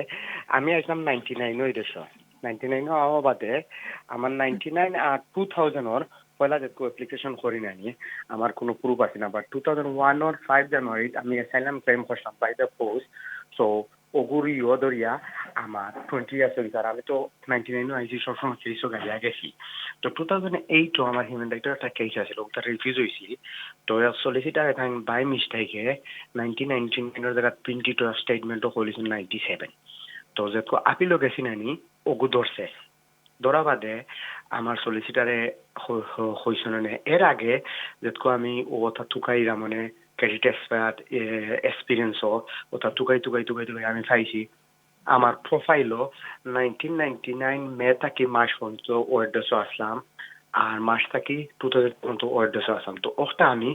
আমি আসলাম 99 ওই দেশ 99 হওয়া বাদে আমার 99 আর 2000 ওর পয়লা যে অ্যাপ্লিকেশন করি নাই, আমার কোনো প্রুফ আছে না, বাট 2001 or 5 জানুয়ারি আমি অ্যাসাইলাম ক্লেম করলাম বাই দ্য পোস্ট। সো ওগুরি ইয়দরিয়া আমার 20 ইয়ার্স হয়েছে আর আমি তো 99 আইসি সবসময় কেসও গাইয়া গেছি তো 2008 আমার হিউম্যান রাইটের একটা কেস আছিল ওটা রিফিউজ হয়েছি তো সলিসিটার এখন বাই মিস্টেকে 1999 জায়গা 22 স্টেটমেন্টও হয়েছিল 97 তো যেটকো আপিলও গেছি নানি ওগু ধরছে ধরা বাদে আমার সলিসিটারে হয়েছিল না এর আগে যেটকো আমি ও কথা টুকাইরা মানে ক্রেডিট এক্সপিরিয়েন্সও ওটা টুকাই আমি পাইছি আমার প্রোফাইলও 1999 মে থেকে মাস পর্যন্ত ওয়ার্ডসও আসলাম আর মাস থেকে 2000 পর্যন্ত ওয়ার্ডসও আসলাম তো ওটা আমি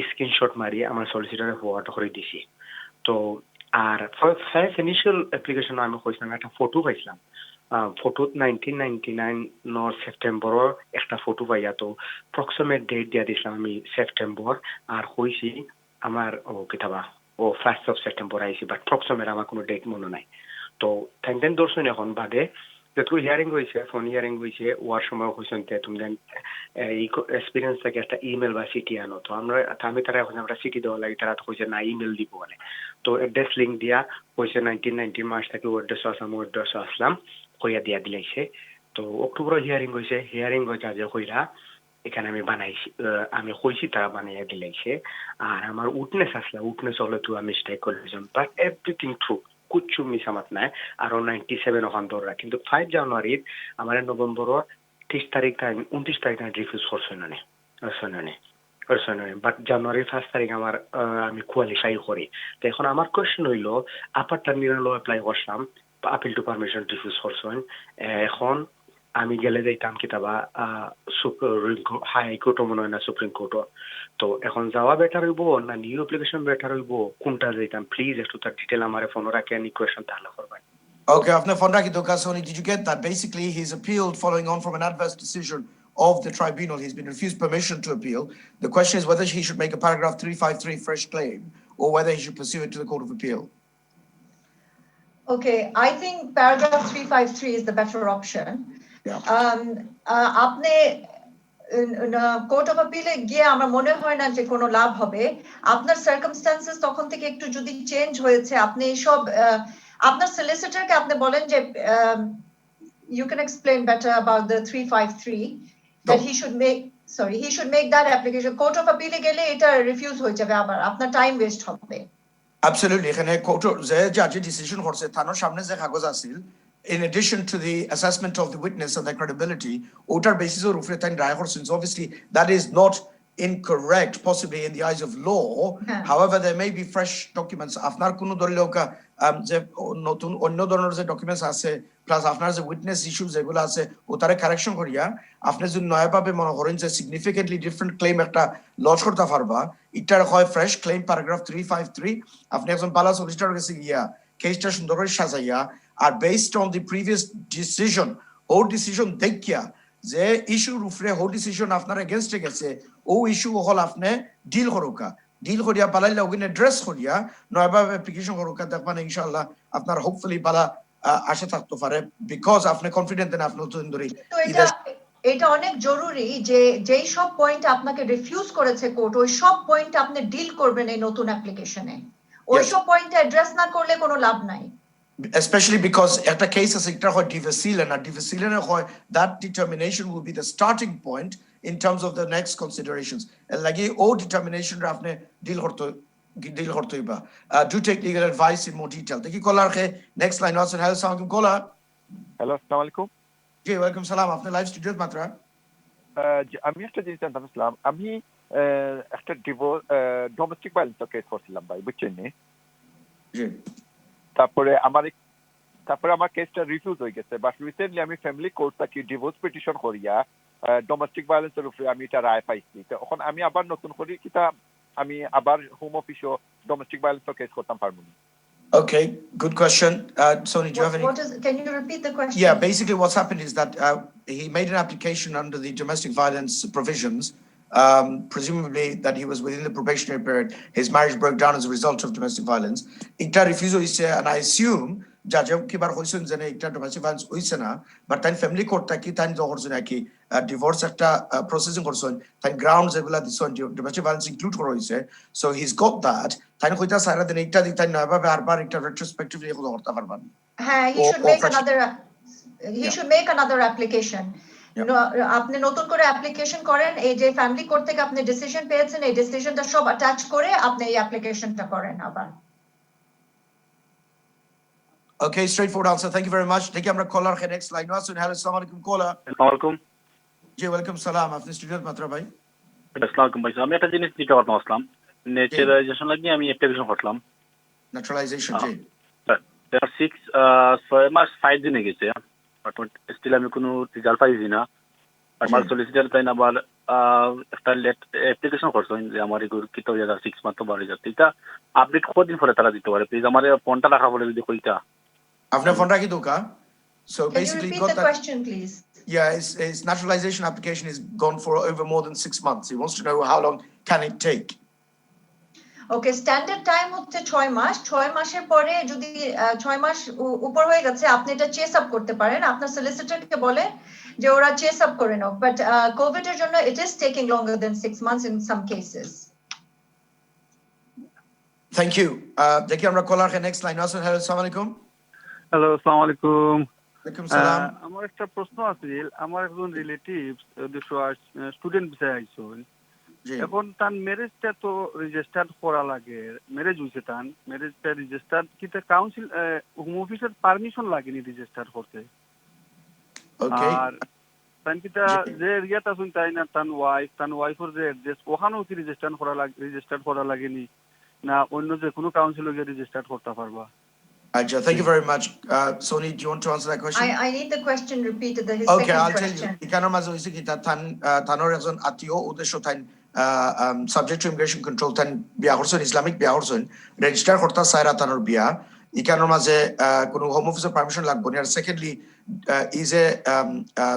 স্ক্রিনশট মারি আমার সলিসিটারে ফরওয়ার্ড করে দিছি তো আর ফার্স্ট ইনিশিয়াল অ্যাপ্লিকেশন আমি কইছিলাম একটা ফটো পাইছিলাম ফটো 1999 নর সেপ্টেম্বরের একটা ফটো পাইয়া তো প্রক্সিমেট ডেট দিয়া দিছিলাম আমি সেপ্টেম্বর আর হইছি আমার ও কিতাবা ও 1st of সেপ্টেম্বর আইছি বাট প্রক্সিমেট আমার কোনো ডেট মনে নাই তো থ্যাংক দর্শন এখন বাদে যেটুকু হিয়ারিং হয়েছে ফোন হিয়ারিং হয়েছে ওয়ার সময় হয়েছেন তুমি এই এক্সপিরিয়েন্স থেকে একটা ইমেল বা সিটি আনো তো আমি তারা এখন আমরা সিটি দেওয়া লাগে তারা তো হয়েছে না ইমেল দিব মানে তো অ্যাড্রেস লিঙ্ক দিয়া হয়েছে 1990 মাস থেকে ওয়ার্ডস আসলাম হইয়া দিয়া দিলাইছে তো অক্টোবর হিয়ারিং হয়েছে হিয়ারিং হয়েছে আজ হইরা এখানে আমি বানাইছি আমি হইছি তারা বানাইয়া দিলাইছে আর আমার উইটনেস আসলে উইটনেস হলে তো আমি মিস্টেক করেছিলাম বাট এভরিথিং ট্রু কুচ্ছু মিসামাত নাই আর 97 ওখান ধরা কিন্তু 5 জানুয়ারির আমার নভেম্বর 30 তারিখ 29 তারিখ রিফিউজ করছেন বাট জানুয়ারির 1 তারিখ আমার আমি কোয়ালিফাই করি তো এখন আমার কোয়েশ্চেন হইল আপার টার্মিনাল অ্যাপ্লাই করলাম আপিল টু পারমিশন রিফিউজ করছেন এখন আমি গেলে যাইতাম কিতাবা হাইকোর্টও মনে হয় না সুপ্রিম কোর্টও তো এখন যাওয়া বেটার হইব না নিউ অ্যাপ্লিকেশন বেটার হইব কোনটা যাইতাম প্লিজ একটু তার ডিটেল আমার ফোন রাখে any question তাহলে করবেন Okay, after phone rakhi to Kasoni, did you get that? Basically, he's appealed following on from an adverse decision of the tribunal. He's been refused permission to appeal. The question is whether he should make a paragraph 353 fresh claim or whether he should pursue it to the Court of Appeal. Okay, I think paragraph 353 is the better option. আপনি court of আপিলে গিয়ে আমার মনে হয় না যে কোনো লাভ হবে আপনার সার্কামস্ট্যান্সেস তখন থেকে একটু যদি চেঞ্জ হয়েছে আপনি সব আপনার সলিসিটরকে আপনি বলেন যে you can explain better about the 353 that he should make that application court of appeal গেলে এটা রিফিউজ হয়ে যাবে আবার আপনার টাইম ওয়েস্ট হবে Absolutely, এখানে কোর্ট যে জাজে ডিসিশন করছে থানার সামনে যে কাগজ আছিল in addition to the assessment of the witness and their credibility, otar basis or ufre tain raya korchen. So obviously that is not incorrect, possibly in the eyes of law. However, there may be fresh documents. Afnar kuno doliloka je notun onno doronor je documents ase plus afnar je witness issues egulo ase otare correction koriya apne jodi noya bhabe mone koren je significantly different claim ekta lodge korte parba itar hoy fresh claim paragraph 353 apni ekjon bala solicitor kache giya case ta sundor kore sajaiya are based on the previous decision or decision dekhya যে ইস্যুর উপরে হো decision আপনার এগেইনস্টে গেছে ও issue হল আপনি deal করুকা deal করিয়া পালাইলে ওখানে ড্রেস করিয়া নয়বা অ্যাপ্লিকেশন করুকা দেখবেন ইনশাআল্লাহ আপনার হোপফুলি পালা আশা থাকতে পারে বিকজ আপনি কনফিডেন্ট দেন আপনি নতুন ধরে তো এটা অনেক জরুরি যে যেই সব পয়েন্ট আপনাকে রিফিউজ করেছে কোর্ট ওই সব পয়েন্ট আপনি ডিল করবেন এই নতুন অ্যাপ্লিকেশনে ওই সব পয়েন্ট অ্যাড্রেস না করলে কোনো লাভ নাই especially because at a case as that determination will be the starting point in terms of the next considerations and like all determination rafne deal horto iba do take legal advice in more detail teki kolar ke next line also hello assalamu kola hello assalamu alaikum ji welcome salam apne live studio matra আমি একটা জিনিস জানতাম ইসলাম আমি একটা divorce domestic violence case করছিলাম ভাই বুঝছেন নি জি তারপরে আমার কেসটা রিফিউজ হয়ে গেছে বাট রিসেন্টলি আমি ফ্যামিলি কোর্ট থেকে ডিভোর্স পিটিশন করিয়া ডোমেস্টিক ভায়োলেন্সের উপরে আমি এটা রায় পাইছি তখন আমি আবার নতুন করে কিটা আমি আবার হোম অফিসও ডোমেস্টিক ভায়োলেন্স কেস করতাম পারবো না Okay, good question. Sony, do you have any? Can you repeat the question? Yeah, basically what's happened is that he made an application under the domestic violence provisions, presumably that he was within the probationary period. His marriage broke down as a result of domestic violence. Ikta refusal is, and I assume জাজে কিবার হইছেন যে একটা domestic violence হইছে না but তাই family কোর্টটা কি তাই করছেন নাকি ডিভোর্স একটা প্রসেসিং করছেন তাই গ্রাউন্ডস এগুলা দিছেন ডোমেস্টিক ভায়োলেন্স ইনক্লুড করা হইছে so he is goat that তাই কইতা সারা দিন একটা দিন তাই নয়ভাবে আরবার একটা রেট্রোস্পেক্টিভলি এগুলো করতে পারবেন হ্যাঁ he should make another application আপনি নতুন করে অ্যাপ্লিকেশন করেন এই যে ফ্যামিলি কোর্ট থেকে আপনি ডিসিশন পেয়েছেন এই ডিসিশনটা সব অ্যাটাচ করে আপনি এই অ্যাপ্লিকেশনটা করেন আবার Okay, straightforward answer. Thank you very much. Take আমরা caller ke next line was. Hello, assalamu alaikum caller. আসসালামু আলাইকুম জি welcome salam. আপনি স্টুডিওতে মাত্র ভাই। আসসালামু আলাইকুম ভাই আমি একটা জিনিস দিতে পারতাম আসলাম ন্যাচারালাইজেশন লাগিয়ে আমি অ্যাপ্লিকেশন করলাম Naturalization জি। তার 6 মাস 5 দিনে গেছে বাট স্টিল আমি কোনো রেজাল্ট পাইছি না আমার সলিসিটার তাই না আবার একটা অ্যাপ্লিকেশন করছেন যে আমার এগুলো কিতো হয়ে যাচ্ছে 6 মাস তো বাড়ে যাচ্ছে এটা আপডেট কতদিন পরে তারা দিতে পারে প্লিজ আমার ফোনটা রাখা বলে যদি কইতা আপনার ফোন রাখি দোকা so Can basically you got repeat the that question please yeah his naturalization application is gone for over more than 6 months he wants to know how long can it take okay standard time হচ্ছে 6 মাস 6 মাসের পরে যদি 6 মাস উপর হয়ে গেছে আপনি এটা chess up করতে পারেন আপনার সলিসিটরকে বলে যে ওরা চেস আপ করে নাও বাট কোভিড এর জন্য it is taking longer than 6 months in some cases thank you দেখি আমরা কলার কে নেক্সট লাইন আসুন হ্যালো আসসালামু আলাইকুম হ্যালো আসসালামু আলাইকুম ওয়ালাইকুম সালাম আমার একটা প্রশ্ন আছে আমার একজন রিলেটিভ স্টুডেন্ট ভিসায় আইছেন এখন তার ম্যারেজটা তো রেজিস্টার্ড করা লাগে ম্যারেজ হইছে তার ম্যারেজটা রেজিস্টার্ড কিতে কাউন্সিল হোম অফিসের পারমিশন লাগেনি রেজিস্টার করতে ওকে আর তান কিটা যে এরিয়াটা শুন তাই না তার ওয়াইফের যে অ্যাড্রেস ওখানেও কি রেজিস্টার্ড করা লাগেনি না অন্য যে কোনো কাউন্সিলে গিয়ে রেজিস্টার্ড করতে পারবা Ajay, thank you very much. Soni, do you want to answer that question? I need the question repeated his Okay, second I'll question. tell you. Ikanar mazo isi kita tanor ekjon atio udesho tan subject to immigration control tan biya korson Islamic biya korson register korta saira tanor biya ikanar maze kono home office permission lagbo ni ar secondly is a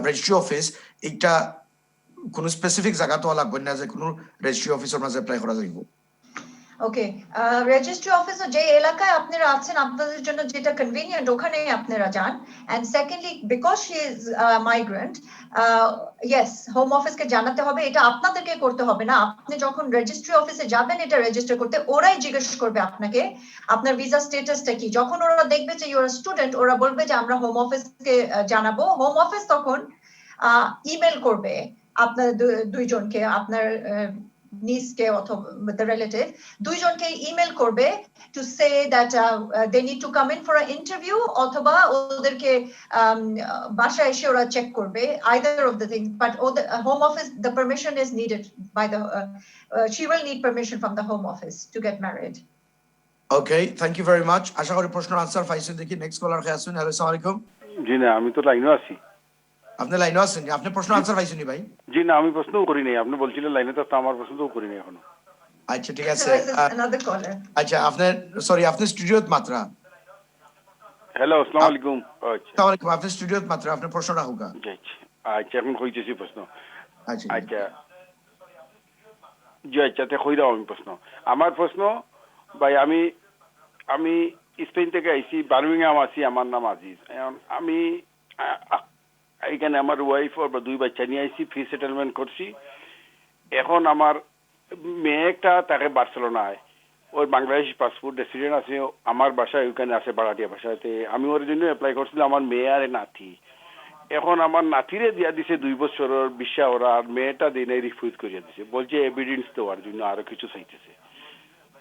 registry office ekta kono specific jaga to lagbo na je kono registry office or maze apply kora jaibo okay registry অফিসে যে এলাকায় আপনারা আছেন আপনাদের জন্য যেটা convenient ওখানেই আপনারা যান and secondly because she is migrant yes home অফিসকে জানাতে হবে এটা আপনাদেরকে করতে হবে না আপনি যখন রেজিস্ট্রি অফিসে যাবেন এটা রেজিস্টার করতে ওরাই জিজ্ঞেস করবে আপনাকে আপনার ভিসা স্ট্যাটাসটা কি যখন ওরা দেখবে যে ইউর স্টুডেন্ট ওরা বলবে যে আমরা হোম অফিসকে জানাবো হোম অফিস তখন ইমেল করবে আপনার দুইজনকে আপনার নিসকে অথবা the relative দুইজনকে ইমেল করবে to say that they need to come in for an interview অথবা ওদেরকে বাসায় এসে ওরা চেক করবে either of the things but the home office the permission is needed by the she will need permission from the home office to get married Okay, thank you very much. আশা করি প্রশ্ন answer পাইছেন দেখি next কলার কে আসুন hello আসসালামু আলাইকুম জি না আমি তো লাইনে আছি আপনি লাইনে আছেন আপনি প্রশ্ন আনসার পাইছেন ভাই জি না আমি প্রশ্নও করি নাই আপনি বলছিলেন লাইনে তো আমার প্রশ্নও করি নাই এখনো আচ্ছা ঠিক আছে another caller আচ্ছা আপনি সরি আপনি স্টুডিওত মাত্র হ্যালো আসসালামু আলাইকুম আচ্ছা আসসালামু আলাইকুম আপনি স্টুডিওত মাত্র আপনি প্রশ্ন রাখুকা জি আচ্ছা এখন কইতেছি প্রশ্ন আচ্ছা জি আচ্ছা তে কই দাও আমি প্রশ্ন আমার প্রশ্ন ভাই আমি স্পেন থেকে আইছি বার্মিংহাম আছি আমার নাম আজিজ আমি এখানে আমার ওয়াইফ আর দুই বাচ্চা নিয়ে আইছি ফ্রি সেটেলমেন্ট করছি এখন আমার মেয়ে একটা তাকে বার্সেলোনায় ওর বাংলাদেশি পাসপোর্ট রেসিডেন্ট আছে আমার বাসায় ওইখানে আছে বাড়াটিয়া বাসাতে আমি ওর জন্য অ্যাপ্লাই করছিলাম আমার মেয়ে আর নাতি এখন আমার নাতিরে দিয়া দিছে 2 বছরের ভিসা ওরা আর মেয়েটা দিনে রিফিউজ করিয়া দিছে বলছে এভিডেন্স দেওয়ার জন্য আরো কিছু চাইতেছে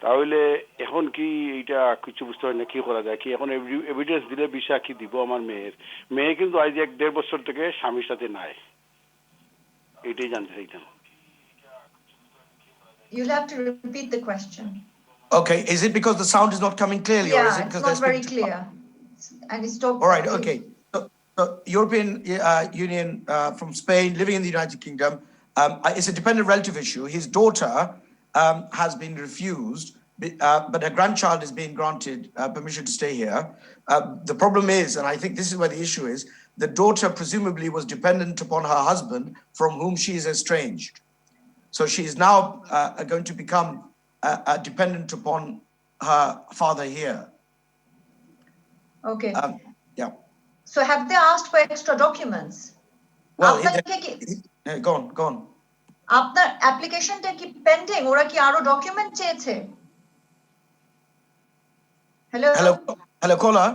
তাহলে এখন কি এটা কিছু বুঝতে হয় না কি করা যায় কি এখন এভিডেন্স দিলে ভিসা কি দিব আমার মেয়ে কিন্তু আজ 1.5 বছর থেকে স্বামীর সাথে নাই এটাই জানতে চাইতাম You'll have to repeat the question. Okay, is it because the sound is not coming clearly or is it because it's not very clear and it's talking all right okay so European Union from Spain living in the United Kingdom it's a dependent relative issue his daughter has been refused, but her grandchild is being granted permission to stay here. The problem is, and I think this is where the issue is, the daughter presumably was dependent upon her husband from whom she is estranged. So she is now going to become dependent upon her father here. Okay. Yeah. So have they asked for extra documents? Well, go on. আপনার অ্যাপ্লিকেশনটা কি pending? ওরা কি আরো document চেয়েছে? Hello, caller.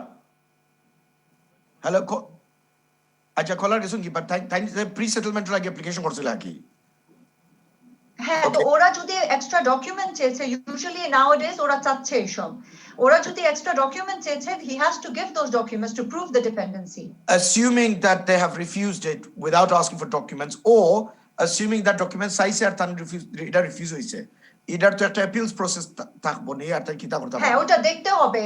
আচ্ছা caller গেছুন কি but time pre settlement লাগি অ্যাপ্লিকেশন করছিল কি? হ্যাঁ, তো ওরা যদি এক্সট্রা ডকুমেন্ট চেয়েছে, ইউজুয়ালি নাওডেজ ওরা চাচ্ছে এইসব। ওরা যদি এক্সট্রা ডকুমেন্ট চেয়েছে, he has to give those documents to prove the dependency. Assuming that they have refused it without asking for documents, or assuming that documents চাইছে আর তান রিফিউজ হইছে, এটার তো একটা অ্যাপিলস প্রসেস থাকবো নি, আর তাই কিতা করতে হবে? হ্যাঁ, ওটা দেখতে হবে।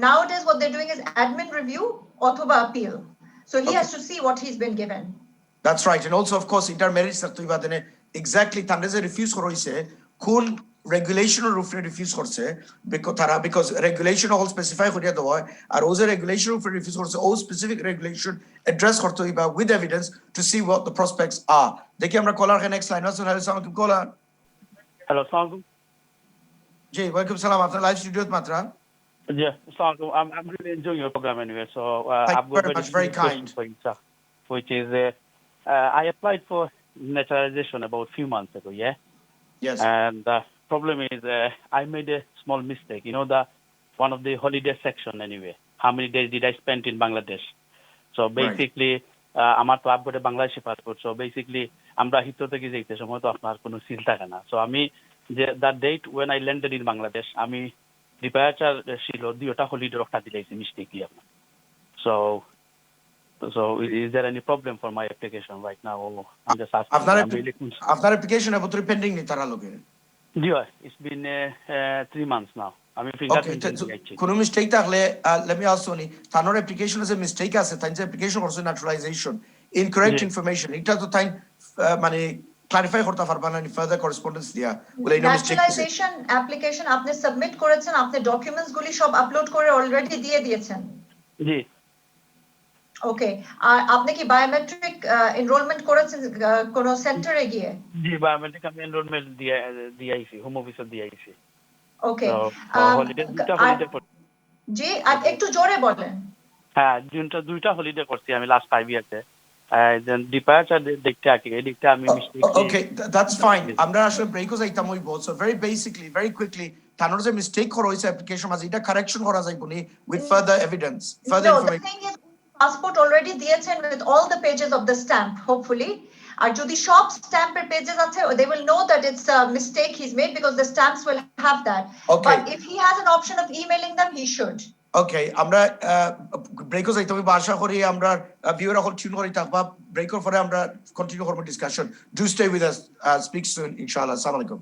Nowadays what they're doing is admin review অথবা appeal. So he has to see what he's been given. That's right. And also, of course, eater merits থাকতে হইবা দেনে এক্স্যাক্টলি তান যে রিফিউজ করইছে কোন রেগুলেশনের উপরে রিফিউজ করছে, বিকজ রেগুলেশন হল স্পেসিফাই করিয়া দেওয়া হয়, আর ও যে রেগুলেশনের উপরে রিফিউজ করছে ও স্পেসিফিক রেগুলেশন অ্যাড্রেস করতে হইবা with evidence to see what the prospects are. দেখি আমরা কলার নেক্সট লাইন আছে। হ্যালো, আসসালামু আলাইকুম কলার। হ্যালো, আসসালামু আলাইকুম। জি, ওয়েলকাম সালাম। আপনার লাইভ স্টুডিওত মাত্রা। Yeah, assalamu alaikum. I'm really enjoying your program anyway. So I've got very kind for you, sir, which is I applied for naturalization about a few months ago. Yeah. Yes. And the problem is I made a small mistake. You know, the one of the holiday section anyway. How many days did I spend in Bangladesh? So basically, আমার তো I've got a Bangladeshi passport. So basically, আমরা হিতো থেকে যেতে সময় তো আপনার কোনো seal থাকে না। So আমি যে that date when I landed in Bangladesh, আমি ডিপার্চার ছিল দুইটা হলিডে রক্ষা দিলাইছি মিস্টেকলি আপনার। So is there any problem for my application right now? I'm just asking. আপনার অ্যাপ্লিকেশন এবতরে পেন্ডিং নি তারা লগে? Yeah, it's been 3 months now. I mean, fingerprint কোনো মিস্টেক থাকলে let me ask you, Tanore application a mistake আছে, তাই যে application করছে ন্যাচুরালাইজেশন ইনকারেক্ট ইনফরমেশন, এটা তো তাই মানে ক্লারিফাই করতে পারবা না ফার্দার করেসপন্ডেন্স দিয়া বলে এই মিস্টেক ন্যাচুরালাইজেশন অ্যাপ্লিকেশন আপনি সাবমিট করেছেন, আপনি ডকুমেন্টস গুলি সব আপলোড করে অলরেডি দিয়ে দিয়েছেন? জি। ওকে, আর আপনি কি বায়োমেট্রিক এনরোলমেন্ট করেছেন কোন সেন্টারে গিয়ে? জি, বায়োমেট্রিক আমি এনরোলমেন্ট দিয়েছি, হোম অফিসে দিয়েছি। ওকে, জি, আর একটু জোরে বলেন। হ্যাঁ, দুইটা হলিডে করছি আমি লাস্ট 5 ইয়ার্সে। দেন ডিপার্চার দেখতে আকি এদিকটা আমি মিস্টেক। Okay, that's fine. আমরা আসলে ব্রেকও যাইতাম ওই বল। So very basically very quickly তানোর যে মিস্টেক করা হইছে অ্যাপ্লিকেশন মাঝে এটা কারেকশন করা যাইব নি with further evidence, further information. Passport already দিয়েছেন with all the pages of the stamp hopefully. আর যদি সব স্ট্যাম্পের পেজেস আছে, they will know that it's a mistake he's made because the stamps will have that. But if he has an option of emailing them, he should. Okay, আমরা ব্রেকও যাইতে হবে। আশা করি আমরা ভিউয়ার হল টিউন করি থাকবা। ব্রেকের পরে আমরা কন্টিনিউ করব discussion. Do stay with us, speak soon ইনশাআল্লাহ। আসসালামু আলাইকুম।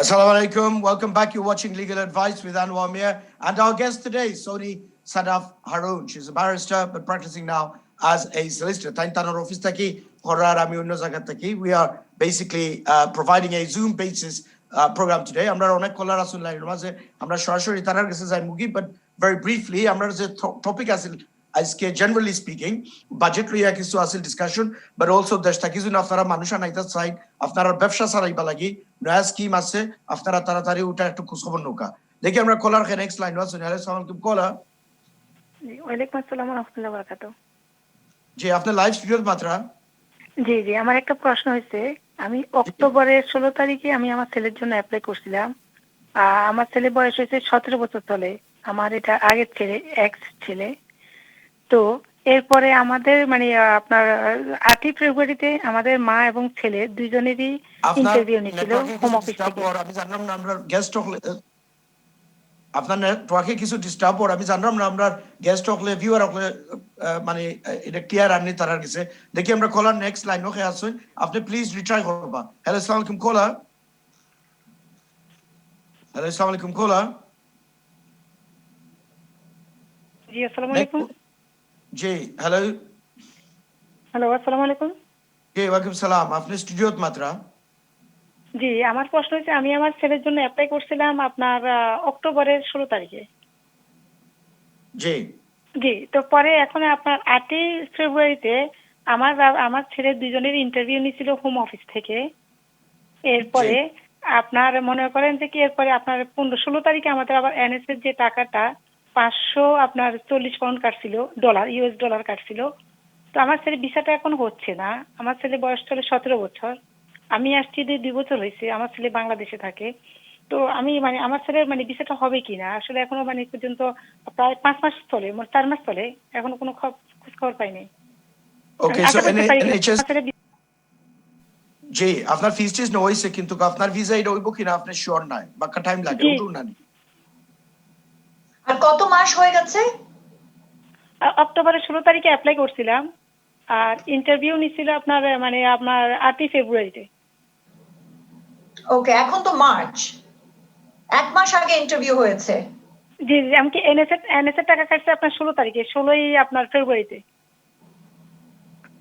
Assalamu alaikum. Welcome back. You're watching Legal Advice with Anwar Mir. And our guest today is Soni Sadaf Haroon. She's a barrister but practicing now as a solicitor. We are basically providing a Zoom basis program today. But very briefly, topic as generally speaking, budget discussion, but also there's manusha naita's side, aftara ব্যবসা চালাইবা লাগি নয়া scheme আছে, আপনারা তাড়াতাড়ি ওটা একটু খোঁজখবর নৌকা। দেখি আমরা কলার নেক্সট লাইন আছে। আসসালামু আলাইকুম কলার। ওয়ালাইকুম আসসালাম ওয়া রাহমাতুল্লাহি ওয়া বারাকাতুহু। জি, আপনার লাইভ স্টুডিওর মাত্রা। জি, আমার একটা প্রশ্ন হয়েছে। আমি অক্টোবরের 16 তারিখে আমি আমার ছেলের জন্য অ্যাপ্লাই করছিলাম। আমার ছেলে বয়স হয়েছে 17 বছর চলে। আমার এটা আগের ছেলে, এক্স ছেলে। তো এরপরে আমাদের মানে আপনার 8 ফেব্রুয়ারিতে আমাদের মা এবং ছেলে দুইজনেরই ইন্টারভিউ নিয়েছিল হোম অফিস থেকে। আমি জানলাম না আমরা গেস্ট হলে আপনার নেটওয়ার্কে কিছু ডিস্টার্ব ওর, আমি জানলাম না আমরা গেস্ট হলে ভিউয়ার হলে মানে এটা ক্লিয়ার আননি তারার কাছে। দেখি আমরা কলার নেক্সট লাইন ওকে আসুন, আপনি প্লিজ রিট্রাই করবা। হ্যালো, আসসালামু আলাইকুম কলার। হ্যালো, আসসালামু আলাইকুম কলার। জি, আসসালামু আলাইকুম। জি, হ্যালো। হ্যালো, আসসালামু আলাইকুম। জি, ওয়ালাইকুম সালাম। আপনি স্টুডিওত মাত্রা। জি, আমার প্রশ্ন হচ্ছে আমি আমার ছেলের জন্য অ্যাপ্লাই করছিলাম আপনার অক্টোবরের 16 তারিখে। জি। জি, তো পরে এখন আপনার 8 ফেব্রুয়ারিতে আমার ছেলে দুজনের ইন্টারভিউ নিছিল হোম অফিস থেকে। এরপরে আপনার মনে করেন যে কি এরপরে আপনার 16 তারিখে আমাদের আবার এনএস এর যে টাকাটা 540 পাউন্ড কাটছিল, ইউএস ডলার কাটছিল। তো আমার ছেলে ভিসাটা এখন হচ্ছে না। আমার ছেলে বয়স চলে 17 বছর। আমি আসছি 2 বছর হয়েছে। আমার ছেলে বাংলাদেশে থাকে। তো আমি আমার ছেলের ভিসাটা হবে কিনা আসলে এখনো পর্যন্ত প্রায় 5 মাস চলে, 4 মাস চলে, এখনো কোনো খোঁজ খবর পাইনি। ওকে, সো এনএইচএস জি আপনার ফিস টিস নইছে, কিন্তু আপনার ভিসা এটা হইব কিনা আপনি শিওর নাই বা টাইম লাগে উঠুন না। আর কত মাস হয়ে গেছে? অক্টোবরের 16 তারিখে অ্যাপ্লাই করছিলাম, আর ইন্টারভিউ নিছিল আপনার 8 ফেব্রুয়ারিতে। ওকে, এখন তো মার্চ, 1 মাস আগে ইন্টারভিউ হয়েছে। জি জি, আমি কি এনএস এর টাকা কাটছে আপনার 16 তারিখে, 16ই আপনার ফেব্রুয়ারিতে।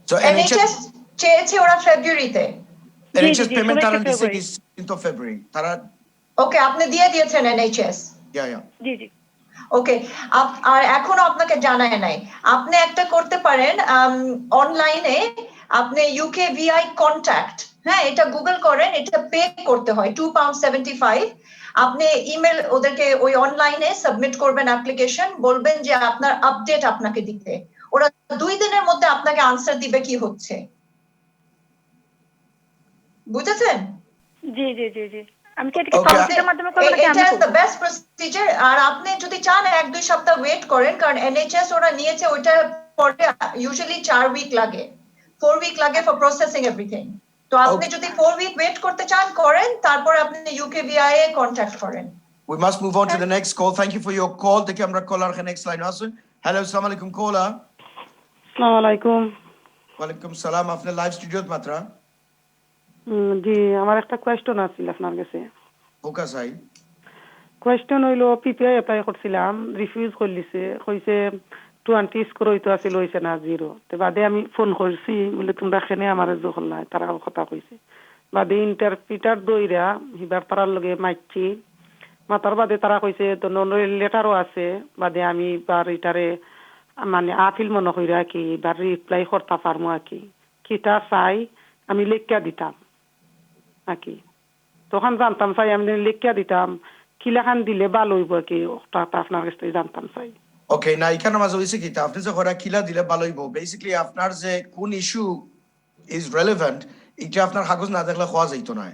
সো এনএইচএস চেয়েছে ওরা ফেব্রুয়ারিতে। এনএইচএস পেমেন্ট তারা দিছে কি 16 ফেব্রুয়ারি তারা। ওকে, আপনি দিয়ে দিয়েছেন এনএইচএস? ইয়া জি জি। ওকে, আর এখনো আপনাকে জানায় নাই। আপনি একটা করতে পারেন, অনলাইনে আপনি ইউকে ভিআই কন্ট্যাক্ট, হ্যাঁ এটা গুগল করেন, এটা পে করতে হয় £2.75। আপনি ইমেল ওদেরকে ওই অনলাইনে সাবমিট করবেন অ্যাপ্লিকেশন, বলবেন যে আপনার আপডেট আপনাকে দিতে। ওরা 2 দিনের মধ্যে আপনাকে আনসার দিবে কি হচ্ছে, বুঝেছেন? জি জি জি জি। আমি কি এটা কম্পিউটারের মাধ্যমে করব নাকি আমি করব? The best procedure. আর আপনি যদি চান 1-2 সপ্তাহ ওয়েট করেন, কারণ এনএইচএস ওরা নিয়েছে ওইটা পরে ইউজুয়ালি 4 উইক লাগে, 4 উইক লাগে ফর প্রসেসিং এভরিথিং। তো আপনি যদি 4 উইক ওয়েট করতে চান করেন, তারপর আপনি ইউকেভিআই এ কন্টাক্ট করেন। We must move on to the next call. Thank you for your call. The camera caller next line asun. Hello, assalamu alaikum caller. আসসালামু আলাইকুম। ওয়ালাইকুম সালাম। আপনি লাইভ স্টুডিওত মাত্রা। জি, আমার একটা কোয়েশ্চন আছিল আপনার কাছে। ওকা সাই। কোয়েশ্চন হইলো পিপিআই অ্যাপ্লাই করছিলাম, রিফিউজ করলিছে, কইছে 20 স্কোর হইতো আছিল, হইছে না 0। তো বাদে আমি ফোন করছি, বলে তোমরা কেনে আমারে যখন নাই, তারা কথা কইছে। বাদে ইন্টারপ্রিটার দইরা হিবার তারার লগে মাইছি, মাতার বাদে তারা কইছে তো লেটারও আছে। বাদে আমি বার এটারে আপিল মনে কইরা কি বার রিপ্লাই করতে পারমু কি কিটা চাই আমি লেখা দিতাম নাকি। তখন জানতাম চাই আমি লেখা দিতাম, কিলাখান দিলে ভালো হইব কি, আপনার কাছ থেকে জানতাম চাই। ওকে, না এখানে মাঝে হইছে কি আপনি যে ঘরে কিলা দিলে ভালো হইব, বেসিক্যালি আপনার যে কোন ইস্যু ইজ রেলেভেন্ট এটা আপনার কাগজ না দেখলে হওয়া যাইতো না।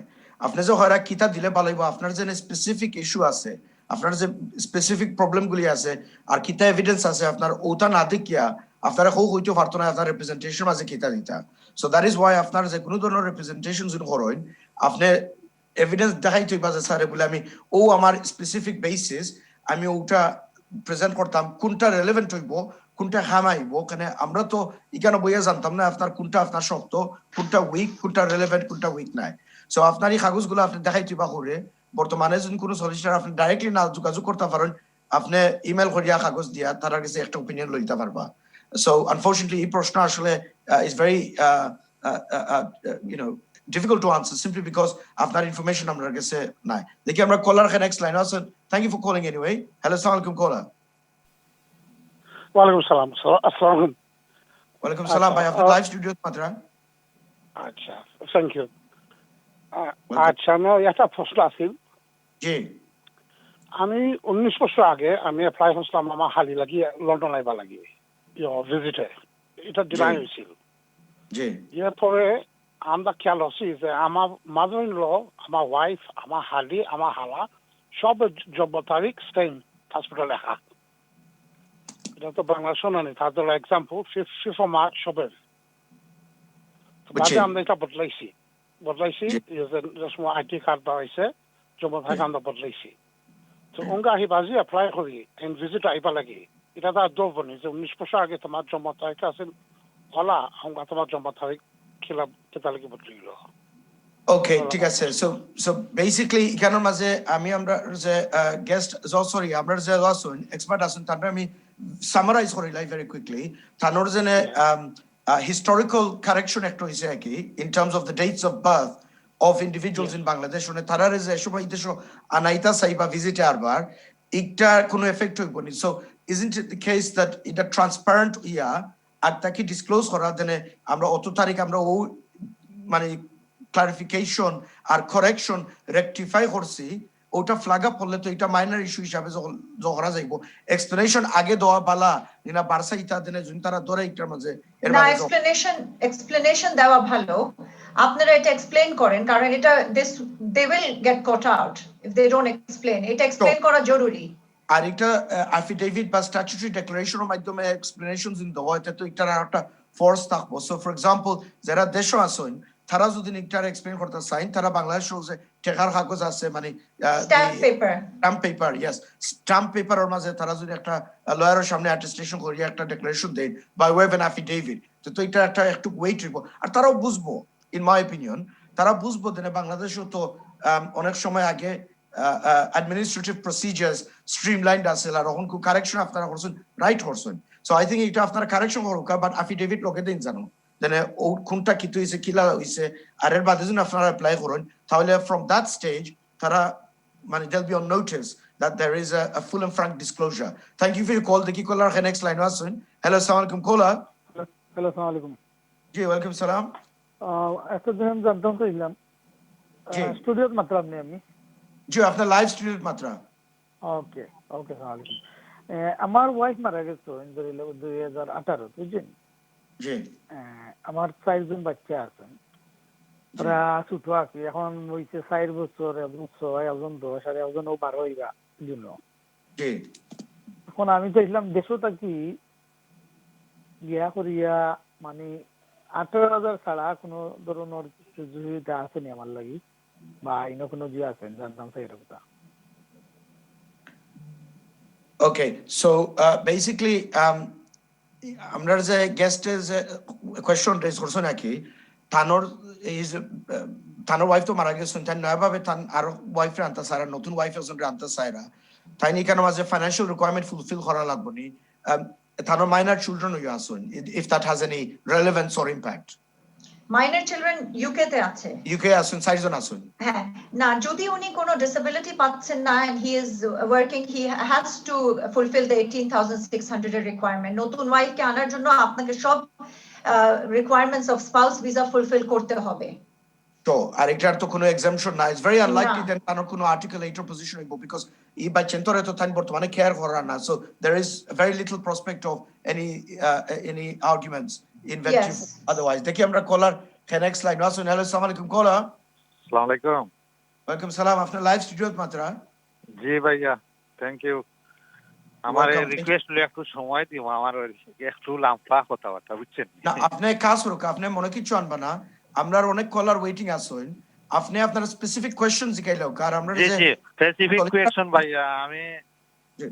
আপনি যে ঘরে কিতা দিলে ভালো হইব, আপনার যে স্পেসিফিক ইস্যু আছে, আপনার যে স্পেসিফিক প্রবলেমগুলি আছে আর কিতা এভিডেন্স আছে, আপনার ওটা না দেখিয়া আপনারা হইতে পারতো না আপনার রিপ্রেজেন্টেশন মাঝে কিতা দিতা। সো দ্যাট ইজ ওয়াই আপনার যে কোনো ধরনের রিপ্রেজেন্টেশন যদি করেন, আপনি এভিডেন্স দেখাইতে হইবা যে স্যার বলে আমি আমার স্পেসিফিক বেসিস আমি ওটা প্রেজেন্ট করতাম, কোনটা রেলেভেন্ট হইব কোনটা হামাইব। কারণ আমরা তো এখানে বইয়া জানতাম না আপনার কোনটা আপনার শক্ত, কোনটা উইক, কোনটা রেলেভেন্ট, কোনটা উইক নাই। সো আপনার এই কাগজগুলো আপনি দেখাইতে বা করে বর্তমানে যদি কোনো সলিসিটার আপনি ডাইরেক্টলি না যোগাযোগ করতে পারেন, আপনি ইমেল করিয়া কাগজ দিয়া তার কাছে একটা ওপিনিয়ন লইতে পারবা। সো আনফর্চুনেটলি এই প্রশ্ন আসলে is very difficult to answer simply because আপনার ইনফরমেশন আমার কাছে নাই। দেখি আমরা কলার নেক্সট লাইন আছে। Thank you for calling anyway. Hello, আসসালামু আলাইকুম কলার। ওয়ালাইকুম সালাম। আসসালামু আলাইকুম। ওয়ালাইকুম সালাম ভাই, আপনি লাইভ স্টুডিও মাত্রা। আচ্ছা, থ্যাংক ইউ। আচ্ছা, আমার একটা প্রশ্ন আছে। জি, আমি 19 বছর আগে আমি অ্যাপ্লাই করছিলাম আমার হালি লাগি লন্ডন আইবা লাগি ভিজিটে, এটা ডিনাই হয়েছিল। জি, এরপরে আমরা খেয়াল হচ্ছি যে আমার মাদার ইন ল, আমার ওয়াইফ, আমার হালি, আমার হালা সব জন্ম তারিখ সেম পাসপোর্টে লেখা। এটা তো বাংলা শোনা নেই, তার জন্য এক্সাম্পল 5 মার্চ সবের। বাদে আমরা এটা বদলাইছি আইডি কার্ড দেওয়াইছে, জন্ম তারিখ আমরা বদলাইছি। তো অঙ্গ আহি বাজি এপ্লাই করি এন ভিজিট আইবা লাগে, এটা তার দৌবনি যে 19 বছর আগে তোমার জন্ম তারিখ আছে হলা, আমরা তোমার জন্ম তারিখ খেলা কেতা লাগে বদলিল। ওকে, ঠিক আছে। সো বেসিক্যালি এখানের মাঝে আমরা যে গেস্ট সরি আমরা যে আসুন এক্সপার্ট আসুন তারপরে আমি সামারাইজ করি ভেরি কুইকলি। তানোর জেনে হিস্টোরিক্যাল কারেকশন একটা হয়েছে কি in terms of the dates of birth of individuals in Bangladesh, মানে তারা যে সময় দেশ আনাইতা সাইবা ভিজিটে আরবার এটা কোনো এফেক্ট হইব নি। So isn't it the case that এটা ট্রান্সপারেন্ট ইয়া আর তাকে ডিসক্লোজ করা দেনে আমরা অত তারিখ আমরা ও মানে ক্লারিফিকেশন আর কারেকশন রেকটিফাই করছি ওটা ফ্ল্যাগ আপ করলে তো এটা মাইনর ইস্যু হিসাবে যখন যাইব এক্সপ্লেনেশন আগে দেওয়া বালা না বারসা ইতা দেনে যুন তারা ধরে এটার মাঝে না এক্সপ্লেনেশন দেওয়া ভালো আপনারা এটা এক্সপ্লেইন করেন কারণ এটা they will get caught out if they don't explain এটা এক্সপ্লেইন করা জরুরি আর এটা অ্যাফিডেভিট বা স্ট্যাচুটরি ডেক্লারেশনের মাধ্যমে এক্সপ্লেনেশনস দিন দেওয়া হয় তো এটার একটা ফোর্স থাকবো সো ফর এক্সাম্পল যারা দেশে আসেন তারা যদি এটার এক্সপ্লেইন করতে চান তারা বাংলাদেশে যে টেকার কাগজ আছে মানে স্ট্যাম্প পেপার ইয়েস স্ট্যাম্প পেপারের মাঝে তারা যদি একটা লয়ারের সামনে অ্যাটেস্টেশন করিয়া একটা ডেক্লারেশন দেন by way of an affidavit তো এটা একটা একটু ওয়েট হইব আর তারাও বুঝবো ইন মাই অপিনিয়ন তারা বুঝবো যে বাংলাদেশেও তো অনেক সময় আগে administrative procedures streamlined আছে আর এখন কো কারেকশন আপনারা করছেন রাইট করছেন সো আই থিংক এটা আপনারা কারেকশন করুক বাট অ্যাফিডেভিট লোকে দিন জানো দেন ও কোনটা কি হইছে কিলা হইছে আর এর বাদে যদি আপনারা অ্যাপ্লাই করেন তাহলে ফ্রম দ্যাট স্টেজ তারা মানে they'll be on notice that there is a full and frank disclosure. Thank you for your call. Dekhi caller ke next line asun. Hello, assalamu alaikum caller. Hello, assalamu alaikum. Ji welcome salam. একটা দিন জানতাম চাইলাম স্টুডিওর মাত্রা আপনি আমি জি আপনার live স্টুডিওর মাত্রা ওকে ওকে আসসালামু আলাইকুম আমার ওয়াইফ মারা গেছে 2018 বুঝছেন জি আমার 4 জন বাচ্চা আছে ওরা ছোট আছে এখন হইছে 4 বছর এবং 6 এবং 10 আর এখন 12 হইবা জন্য জি এখন আমি চাইলাম দেশটা কি গিয়া করিয়া মানে 18,000 ছাড়া কোনো ধরনের সুবিধা আছে নি আমার লাগি বা ইনো কোনো জি আছে জানতাম সেই কথা Okay, so basically আমরা যে গেস্টের যে কোয়েশ্চন রেজ করছো নাকি থানোর থানোর ওয়াইফ তো মারা গেছেন তাই নয়ভাবে থান আর ওয়াইফ আনতে সারা নতুন ওয়াইফ আছে আনতে সারা তাই নি কেন মাঝে ফাইন্যান্সিয়াল রিকোয়ারমেন্ট ফুলফিল করা লাগবে নি থানোর মাইনর চিলড্রেন হইয়া আসুন if that has any relevance or impact minor children UK তে আছে ইউকে আসুন সাইজন আসুন হ্যাঁ না যদি উনি কোনো ডিসেবিলিটি পাচ্ছেন না and he is working he has to fulfill the 18,600 এর রিকোয়ারমেন্ট নতুন ওয়াইফ কে আনার জন্য আপনাকে সব requirements of spouse visa fulfil করতে হবে তো আর এটার তো কোনো এক্সাম্পশন না ইটস ভেরি আনলাইকলি দ্যাট তার কোনো আর্টিকেল 8 পজিশন হইব বিকজ ই বাই চেন্তরে তো তাই বর্তমানে কেয়ার করা না so there is very little prospect of any arguments inventive otherwise দেখি আমরা কলার নেক্সট লাইন আসুন হ্যালো আসসালামু আলাইকুম কলার আসসালামু আলাইকুম ওয়েলকাম সালাম আপনার লাইভ স্টুডিওত মাত্রা জি ভাইয়া থ্যাংক ইউ আমার রিকোয়েস্ট হলো একটু সময় দিও আমার একটু লম্বা কথাবার্তা বুঝছেন না আপনি কাজ করুক আপনি মনে কিছু আনবা না আমরা অনেক কলার ওয়েটিং আছেন আপনি আপনার স্পেসিফিক কোশ্চেন জিগাইলো কার আমরা জি জি স্পেসিফিক কোশ্চেন ভাইয়া আমি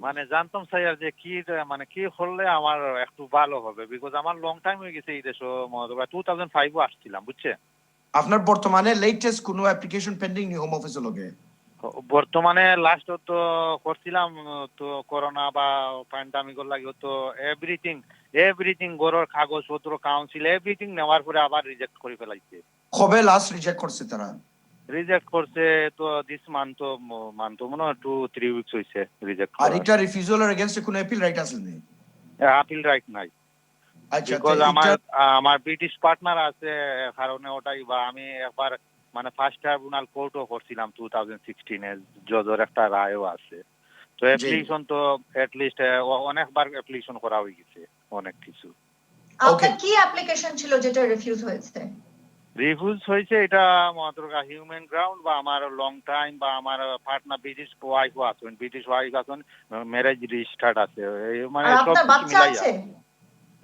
মানে জানতাম স্যার যে কি মানে কি হলে আমার একটু ভালো হবে বিকজ আমার লং টাইম হয়ে গেছে এই দেশে 2005 আসছিলাম বুঝছেন আপনার বর্তমানে লেটেস্ট কোনো অ্যাপ্লিকেশন পেন্ডিং নি হোম অফিসে লগে বর্তমানে লাস্ট তো করছিলাম তো করোনা বা প্যান্ডামিক লাগে তো এভরিথিং গরর কাগজপত্র কাউন্সিল এভরিথিং নেওয়ার পরে আবার রিজেক্ট করে ফেলাইছে কবে লাস্ট রিজেক্ট করছে তারা রিজেক্ট করছে তো দিস মান্থ মনে 2-3 উইকস হইছে রিজেক্ট আর এটা রিফিউজালের এগেইনস্ট কোনো অ্যাপিল রাইট আছে নি অ্যাপিল রাইট নাই আচ্ছা বিকজ আমার ব্রিটিশ পার্টনার আছে কারণে ওটাই বা আমি একবার মানে ফার্স্ট ট্রাইব্যুনাল কোর্টও করছিলাম 2016 এ জজের একটা রায়ও আছে তো অ্যাপ্লিকেশন তো এট লিস্ট অনেকবার অ্যাপ্লিকেশন করা হয়ে গেছে অনেক কিছু আপনার কি অ্যাপ্লিকেশন ছিল যেটা রিফিউজ হয়েছে রিফিউজ হয়েছে এটা মাত্র হিউম্যান গ্রাউন্ড বা আমার লং টাইম বা আমার পার্টনার ব্রিটিশ ওয়াইফও আছেন ম্যারেজ রেজিস্টার্ড আছে মানে সব কিছু মিলাইয়া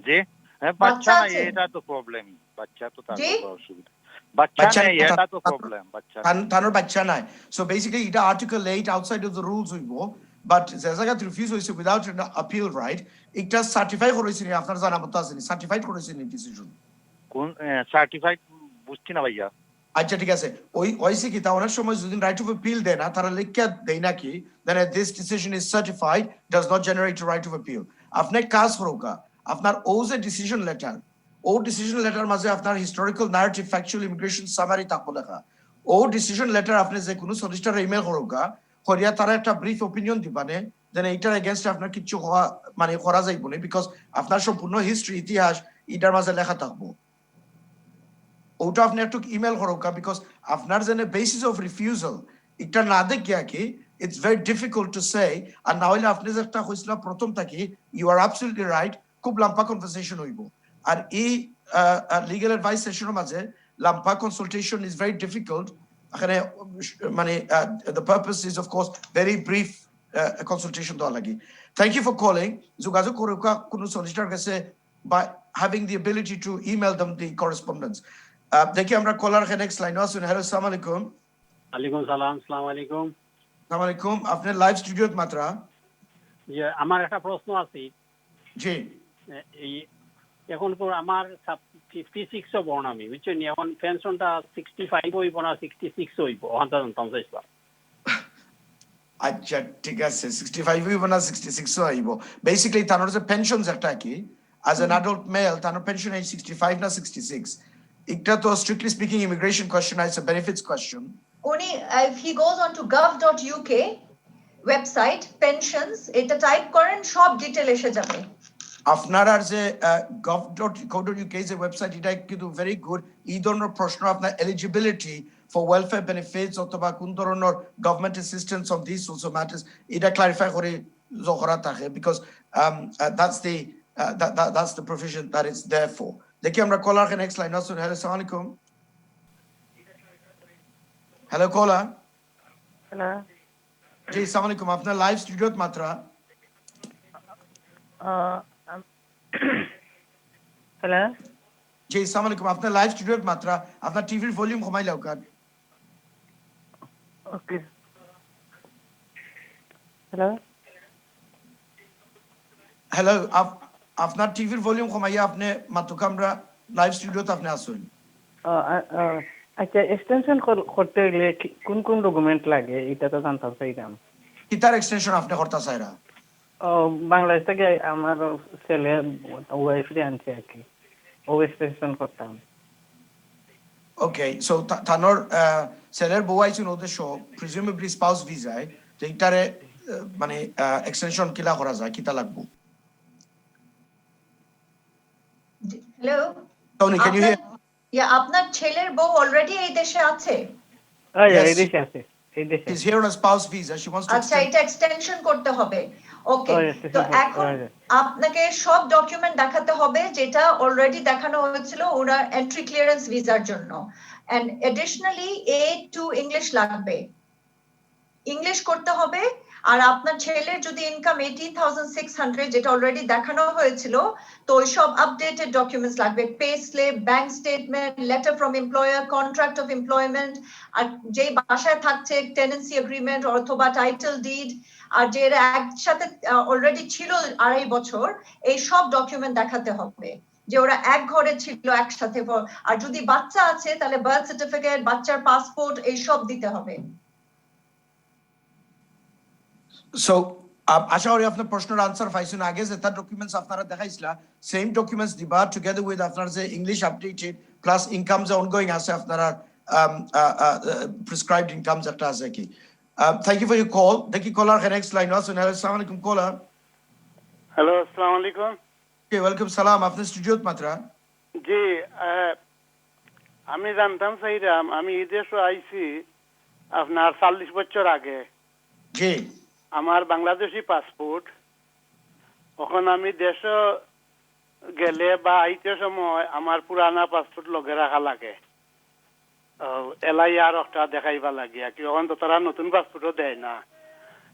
জি হ্যাঁ বাচ্চা না এটা তো প্রবলেম বাচ্চা তো তার অসুবিধা বাচ্চা নেই এটা তো প্রবলেম বাচ্চা তানোর বাচ্চা নাই সো বেসিক্যালি এটা article 8 outside of the rules হইবো বাট যে জায়গা রিফিউজ হইছে উইদাউট এন আপিল রাইট এটা সার্টিফাই করেছেন আপনার জানা মতো আছে সার্টিফাইড করেছেন ডিসিশন কোন সার্টিফাইড বুঝছি না ভাইয়া আচ্ছা ঠিক আছে ওই ওইসি কি তা অনেক সময় যদি রাইট অফ আপিল দেয় না তারা লিখে দেয় নাকি then this decision is certified does not generate right of appeal আপনি কাজ করোকা আপনার ওজ এ ডিসিশন লেটার ও ডিসিশন লেটার মাঝে আপনার historical narrative factual immigration summary থাকবো লেখা ও ডিসিশন লেটার আপনি যে কোনো সলিসিটর ইমেল করোকা করিয়া তারা একটা ব্রিফ অপিনিয়ন দিবানে দেন এইটার এগেইনস্ট আপনার কিছু মানে করা যাইব না বিকজ আপনার সম্পূর্ণ হিস্ট্রি ইতিহাস এটার মাঝে লেখা থাকবো ওটা আপনি একটু ইমেল করোকা বিকজ আপনার জন্য বেসিস অফ রিফিউজাল এটা না দেখিয়া কি it's very difficult to say আর না হইলে আপনি যেটা কইছিল প্রথম থেকে you are absolutely right খুব লম্বা কনভারসেশন হইব আর এই লিগ্যাল অ্যাডভাইস সেশনের মাঝে লম্বা কনসালটেশন ইজ ভেরি ডিফিকাল্ট এখানে মানে the purpose is of course very brief consultation দেওয়া লাগে thank you for calling যোগাযোগ করুকা কোন সলিসিটর কাছে by having the ability to email them the correspondence দেখি আমরা কলার নেক্সট লাইন আসুন হ্যালো আসসালামু আলাইকুম আলাইকুম সালাম আসসালামু আলাইকুম আসসালামু আলাইকুম আপনি লাইভ স্টুডিওত মাত্র জি আমার একটা প্রশ্ন আছে জি এই এখন তো আমার 56 বর্ণ আমি বুঝছেন এখন পেনশনটা 65 হইব না 66 হইব ওখানটা জানতাম চাইছিলাম আচ্ছা ঠিক আছে 65 হইব না 66 হইব বেসিক্যালি তার যে পেনশন যেটা কি as an adult male তার পেনশন age 65 না 66 এটা তো strictly speaking immigration question is a benefits question only if he goes on to gov.uk website pensions এটা টাইপ করেন সব ডিটেইল এসে যাবে আপনার আর যে gov.co.uk যে ওয়েবসাইট এটা কিন্তু ভেরি গুড এই ধরনের প্রশ্ন আপনার এলিজিবিলিটি ফর ওয়েলফেয়ার বেনিফিটস অথবা কোন ধরনের government assistance on this also matters এটা ক্লারিফাই করে জোহরা থাকে because that's the provision that it's there for দেখি আমরা কলার নেক্সট লাইন আসুন হ্যালো আসসালামু আলাইকুম হ্যালো কলা হ্যালো জি আসসালামু আলাইকুম আপনার লাইভ স্টুডিওত মাত্র হ্যালো জি আসসালামু আলাইকুম আপনার লাইভ স্টুডিওত মাত্র আপনার টিভির ভলিউম কমাই লাও কাট ওকে হ্যালো হ্যালো আপনার টিভির ভলিউম কমাইয়া আপনি মাত্র আমরা লাইভ স্টুডিওতে আপনি আসুন আচ্ছা এক্সটেনশন করতে গেলে কোন কোন ডকুমেন্ট লাগে এটা তো জানতে চাইতাম কিতার এক্সটেনশন আপনি করতে চাইরা বাংলাদেশ থেকে আমার ছেলে ওয়াইফ আনছে আর কি ও এক্সটেনশন করতাম ওকে সো তানোর ছেলের বউ আইছেন উদ্দেশ্য প্রিজুমেবলি স্পাউস ভিসায় তো এটারে মানে এক্সটেনশন কিলা করা যায় কিতা লাগবে hello Tony, can you hear? আপনার ছেলের বউ অলরেডি এই দেশে আছে এই দেশে আছে এই দেশে She's here on a spouse visa. She wants to আচ্ছা এটা এক্সটেনশন করতে হবে ওকে তো এখন আপনাকে সব ডকুমেন্ট দেখাতে হবে যেটা অলরেডি দেখানো হয়েছিল ওরা এন্ট্রি ক্লিয়ারেন্স ভিসার জন্য এন্ড এডিশনালি A2 ইংলিশ লাগবে ইংলিশ করতে হবে আর আপনার ছেলের যদি ইনকাম 18,600 যেটা অলরেডি দেখানো হয়েছিল তো ওই সব আপডেটেড ডকুমেন্টস লাগবে pay slip bank statement letter from employer contract of employment আর যেই বাসায় থাকছে টেনেন্সি এগ্রিমেন্ট অথবা টাইটেল ডিড আর যে একসাথে অলরেডি ছিল 2.5 বছর এই সব ডকুমেন্ট দেখাতে হবে যে ওরা এক ঘরে ছিল একসাথে আর যদি বাচ্চা আছে তাহলে বার্থ সার্টিফিকেট বাচ্চার পাসপোর্ট এই সব দিতে হবে So, আশা করি আপনার প্রশ্নের আনসার পাইছেন আগে যে তার ডকুমেন্টস আপনারা দেখাইছিলা সেম ডকুমেন্টস দিবা টুগেদার উইথ আপনার যে ইংলিশ আপডেটেড প্লাস ইনকাম যে অনগোয়িং আছে আপনারা প্রেসক্রাইবড ইনকাম যেটা আছে কি thank you for your call দেখি কলার নেক্সট লাইন আছে আসসালামু আলাইকুম কলার হ্যালো আসসালামু আলাইকুম জি ওয়েলকাম সালাম আপনি স্টুডিওত মাত্র জি আমি জানতাম চাইরাম আমি এই দেশে আইছি আপনার 40 বছর আগে জি আমার বাংলাদেশি পাসপোর্ট এখন আমি দেশ গেলে বা আইতে সময় আমার পুরানা পাসপোর্ট লগে রাখা লাগে এলাই আর একটা দেখাইবা লাগে কি এখন তো তারা নতুন পাসপোর্টও দেয় না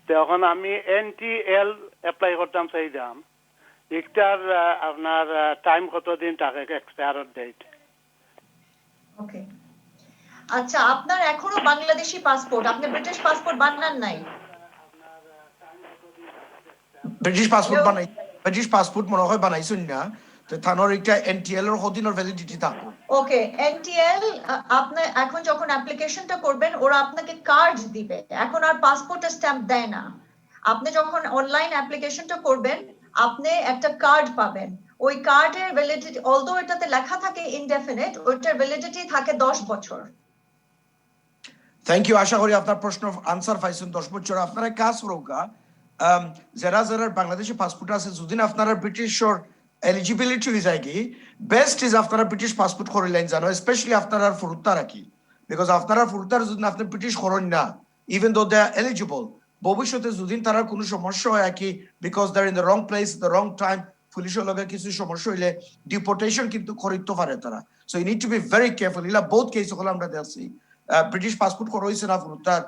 তো এখন আমি NTL অ্যাপ্লাই করতাম চাইলাম একটার আপনার টাইম কতদিন থাকে এক্সপায়ার ডেট ওকে আচ্ছা আপনার এখনো বাংলাদেশি পাসপোর্ট আপনি ব্রিটিশ পাসপোর্ট বানান নাই ব্রিটিশ পাসপোর্ট মনে হয় বানাইছেন না তো থানোর একটা NTL এর কতদিনের ভ্যালিডিটি থাকে ওকে NTL আপনি এখন যখন অ্যাপ্লিকেশনটা করবেন ওরা আপনাকে কার্ড দিবে এখন আর পাসপোর্টের স্ট্যাম্প দেয় না আপনি যখন অনলাইন অ্যাপ্লিকেশনটা করবেন আপনি একটা কার্ড পাবেন ওই কার্ডের ভ্যালিডিটি অলদো এটাতে লেখা থাকে ইনডেফিনিট ওটার ভ্যালিডিটি থাকে 10 বছর থ্যাংক ইউ আশা করি আপনার প্রশ্ন আনসার পাইছেন 10 বছর আপনারা কাজ রোগা যারা যারা বাংলাদেশি পাসপোর্ট আছে যদি আপনারা ব্রিটিশর eligibility visa কি best is আপনারা ব্রিটিশ পাসপোর্ট করিলেন জানো স্পেশালি আপনারা ফুরুত্তা রাখি বিকজ আপনারা ফুরুত্তার যদি আপনি ব্রিটিশ করেন না even though they are eligible ভবিষ্যতে যদি তারা কোনো সমস্যা হয় কি because they are in the wrong place the wrong time পুলিশের লগে কিছু সমস্যা হইলে ডিপোর্টেশন কিন্তু করিতে পারে তারা so you need to be very careful ইলা বহুত কেস হল আমরা দেখছি ব্রিটিশ পাসপোর্ট করা হয়েছে না ফুরুত্তার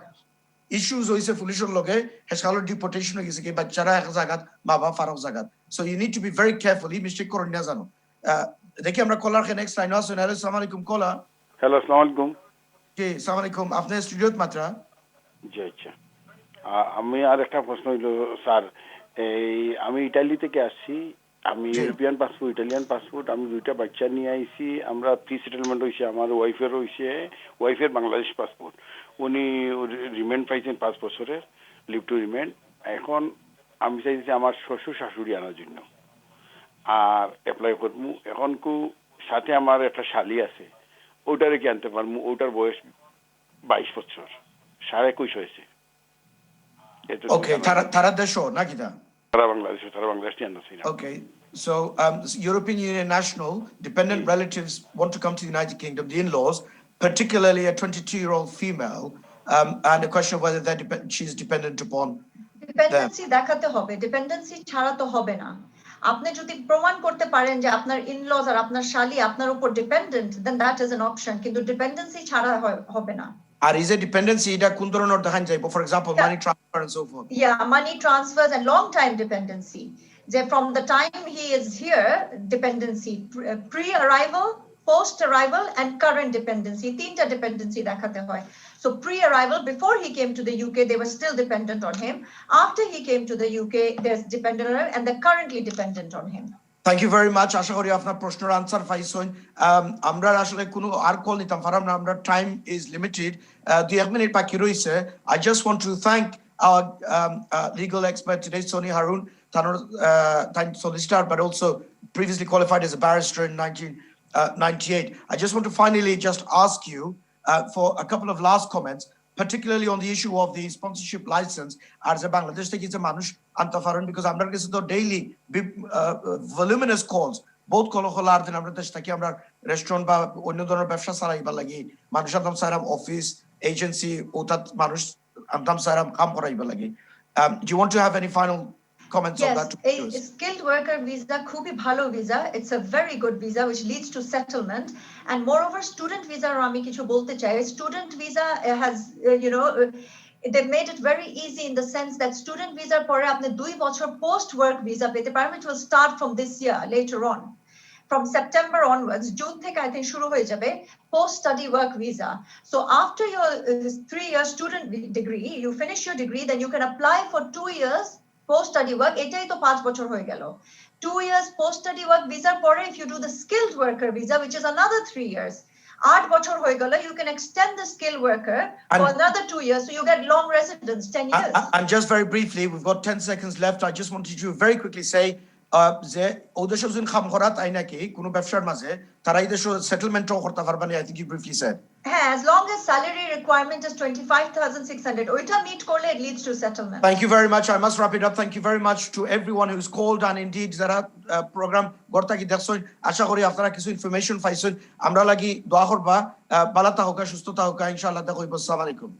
issues হইছে পুলিশের লগে হেসালো ডিপোর্টেশন হয়ে গেছে কি বাচ্চারা এক জায়গা বাবা ফারক জায়গা so you need to be very careful mistake করুন না জানো দেখি আমরা কলার কে নেক্সট লাইন আছে হ্যালো আসসালামু আলাইকুম কলা হ্যালো আসসালামু আলাইকুম জি আসসালামু আলাইকুম আপনি স্টুডিওত মাত্র জি আচ্ছা আমি আর একটা প্রশ্ন হইল স্যার এই আমি ইতালি থেকে আসছি আমি ইউরোপিয়ান পাসপোর্ট ইটালিয়ান পাসপোর্ট আমি দুইটা বাচ্চা নিয়ে আইছি আমরা প্রি সেটেলমেন্ট হইছে আমার ওয়াইফের বাংলাদেশ পাসপোর্ট উনি রিমেন্ড পাইছেন 5 বছরের লিভ টু রিমেন্ড এখন আমি চাইছি আমার শ্বশুর শাশুড়ি আনার জন্য আর অ্যাপ্লাই করবো এখন সাথে আমার একটা শালি আছে ওটারে কি আনতে পারবো ওটার বয়স 22 বছর 21.5 হয়েছে ওকে তারা দেশো নাকি তারা Bangladesh Okay, so European Union national dependent relatives want to come to the United Kingdom, the in-laws, particularly a 22-year-old female, and the question of whether she's dependent upon dependency দেখাতে হবে dependency ছাড়া তো হবে না আপনি যদি প্রমাণ করতে পারেন যে আপনার in-laws আর আপনার শালি আপনার উপর dependent then that is an option কিন্তু dependency ছাড়া হবে না আর is a dependency এটা কোন ধরনের দেখান যাইবো for example money transfer and so forth money transfers and long time dependency from the time he is here dependency pre-arrival post-arrival and current dependency তিনটা dependency দেখাতে হয় so pre-arrival before he came to the UK they were still dependent on him after he came to the UK they're dependent on him and they're currently dependent on him Thank you very much. আশা করি আপনার প্রশ্নের answer পাইছেন আমরা আসলে কোনো আর call নিতাম পারলাম না আমরা টাইম ইজ লিমিটেড 2 মিনিট বাকি রয়েছে I just want to thank our legal expert today Soni Harun solicitor but also previously qualified as a barrister in 1998 I just want to finally just ask you for a couple of last comments particularly on the issue of the sponsorship license as a Bangladesh থেকে যে মানুষ আনতে পারেন because আমরা কাছে তো daily voluminous calls both call হলার দিন আমরা দেশ থেকে আমরা রেস্টুরেন্ট বা অন্য ধরনের ব্যবসা চালাইবার লাগি মানুষ আনতাম সারাম অফিস এজেন্সি ওটা মানুষ আনতাম সারাম কাম করাইবার লাগি do you want to have any final comments on that a skilled worker visa খুবই ভালো visa it's a very good visa which leads to settlement and moreover student visa আমি কিছু বলতে চাই student visa has they've made it very easy in the sense that student visa পরে আপনি 2 বছর post work visa পেতে পারেন which will start from this year later on from September onwards June থেকে I think শুরু হয়ে যাবে post study work visa so after your 3-year student degree you finish your degree then you can apply for 2 years post study work এটাই তো 5 বছর হয়ে গেল 2 years post study work visa পরে if you do the skilled worker visa which is another 3 years 8 বছর হয়ে গেল you can extend the skilled worker for another 2 years so you get long residence 10 years and just very briefly we've got 10 seconds left I just wanted to very quickly say যে ওদের সব কাম করা তাই নাকি কোনো ব্যবসার মাঝে তারা এই দেশে সেটেলমেন্টও করতে পারবে না I think you briefly said as long as salary requirement is 25,600 ওইটা মিট করলে it leads to settlement Thank you very much I must wrap it up thank you very much to everyone who's called and indeed যারা program গড়তা কি দেখছেন আশা করি আপনারা কিছু information পাইছেন আমরা লাগি দোয়া করবা ভালো থাকুক সুস্থ থাকুক ইনশাআল্লাহ দেখো আসসালামু আলাইকুম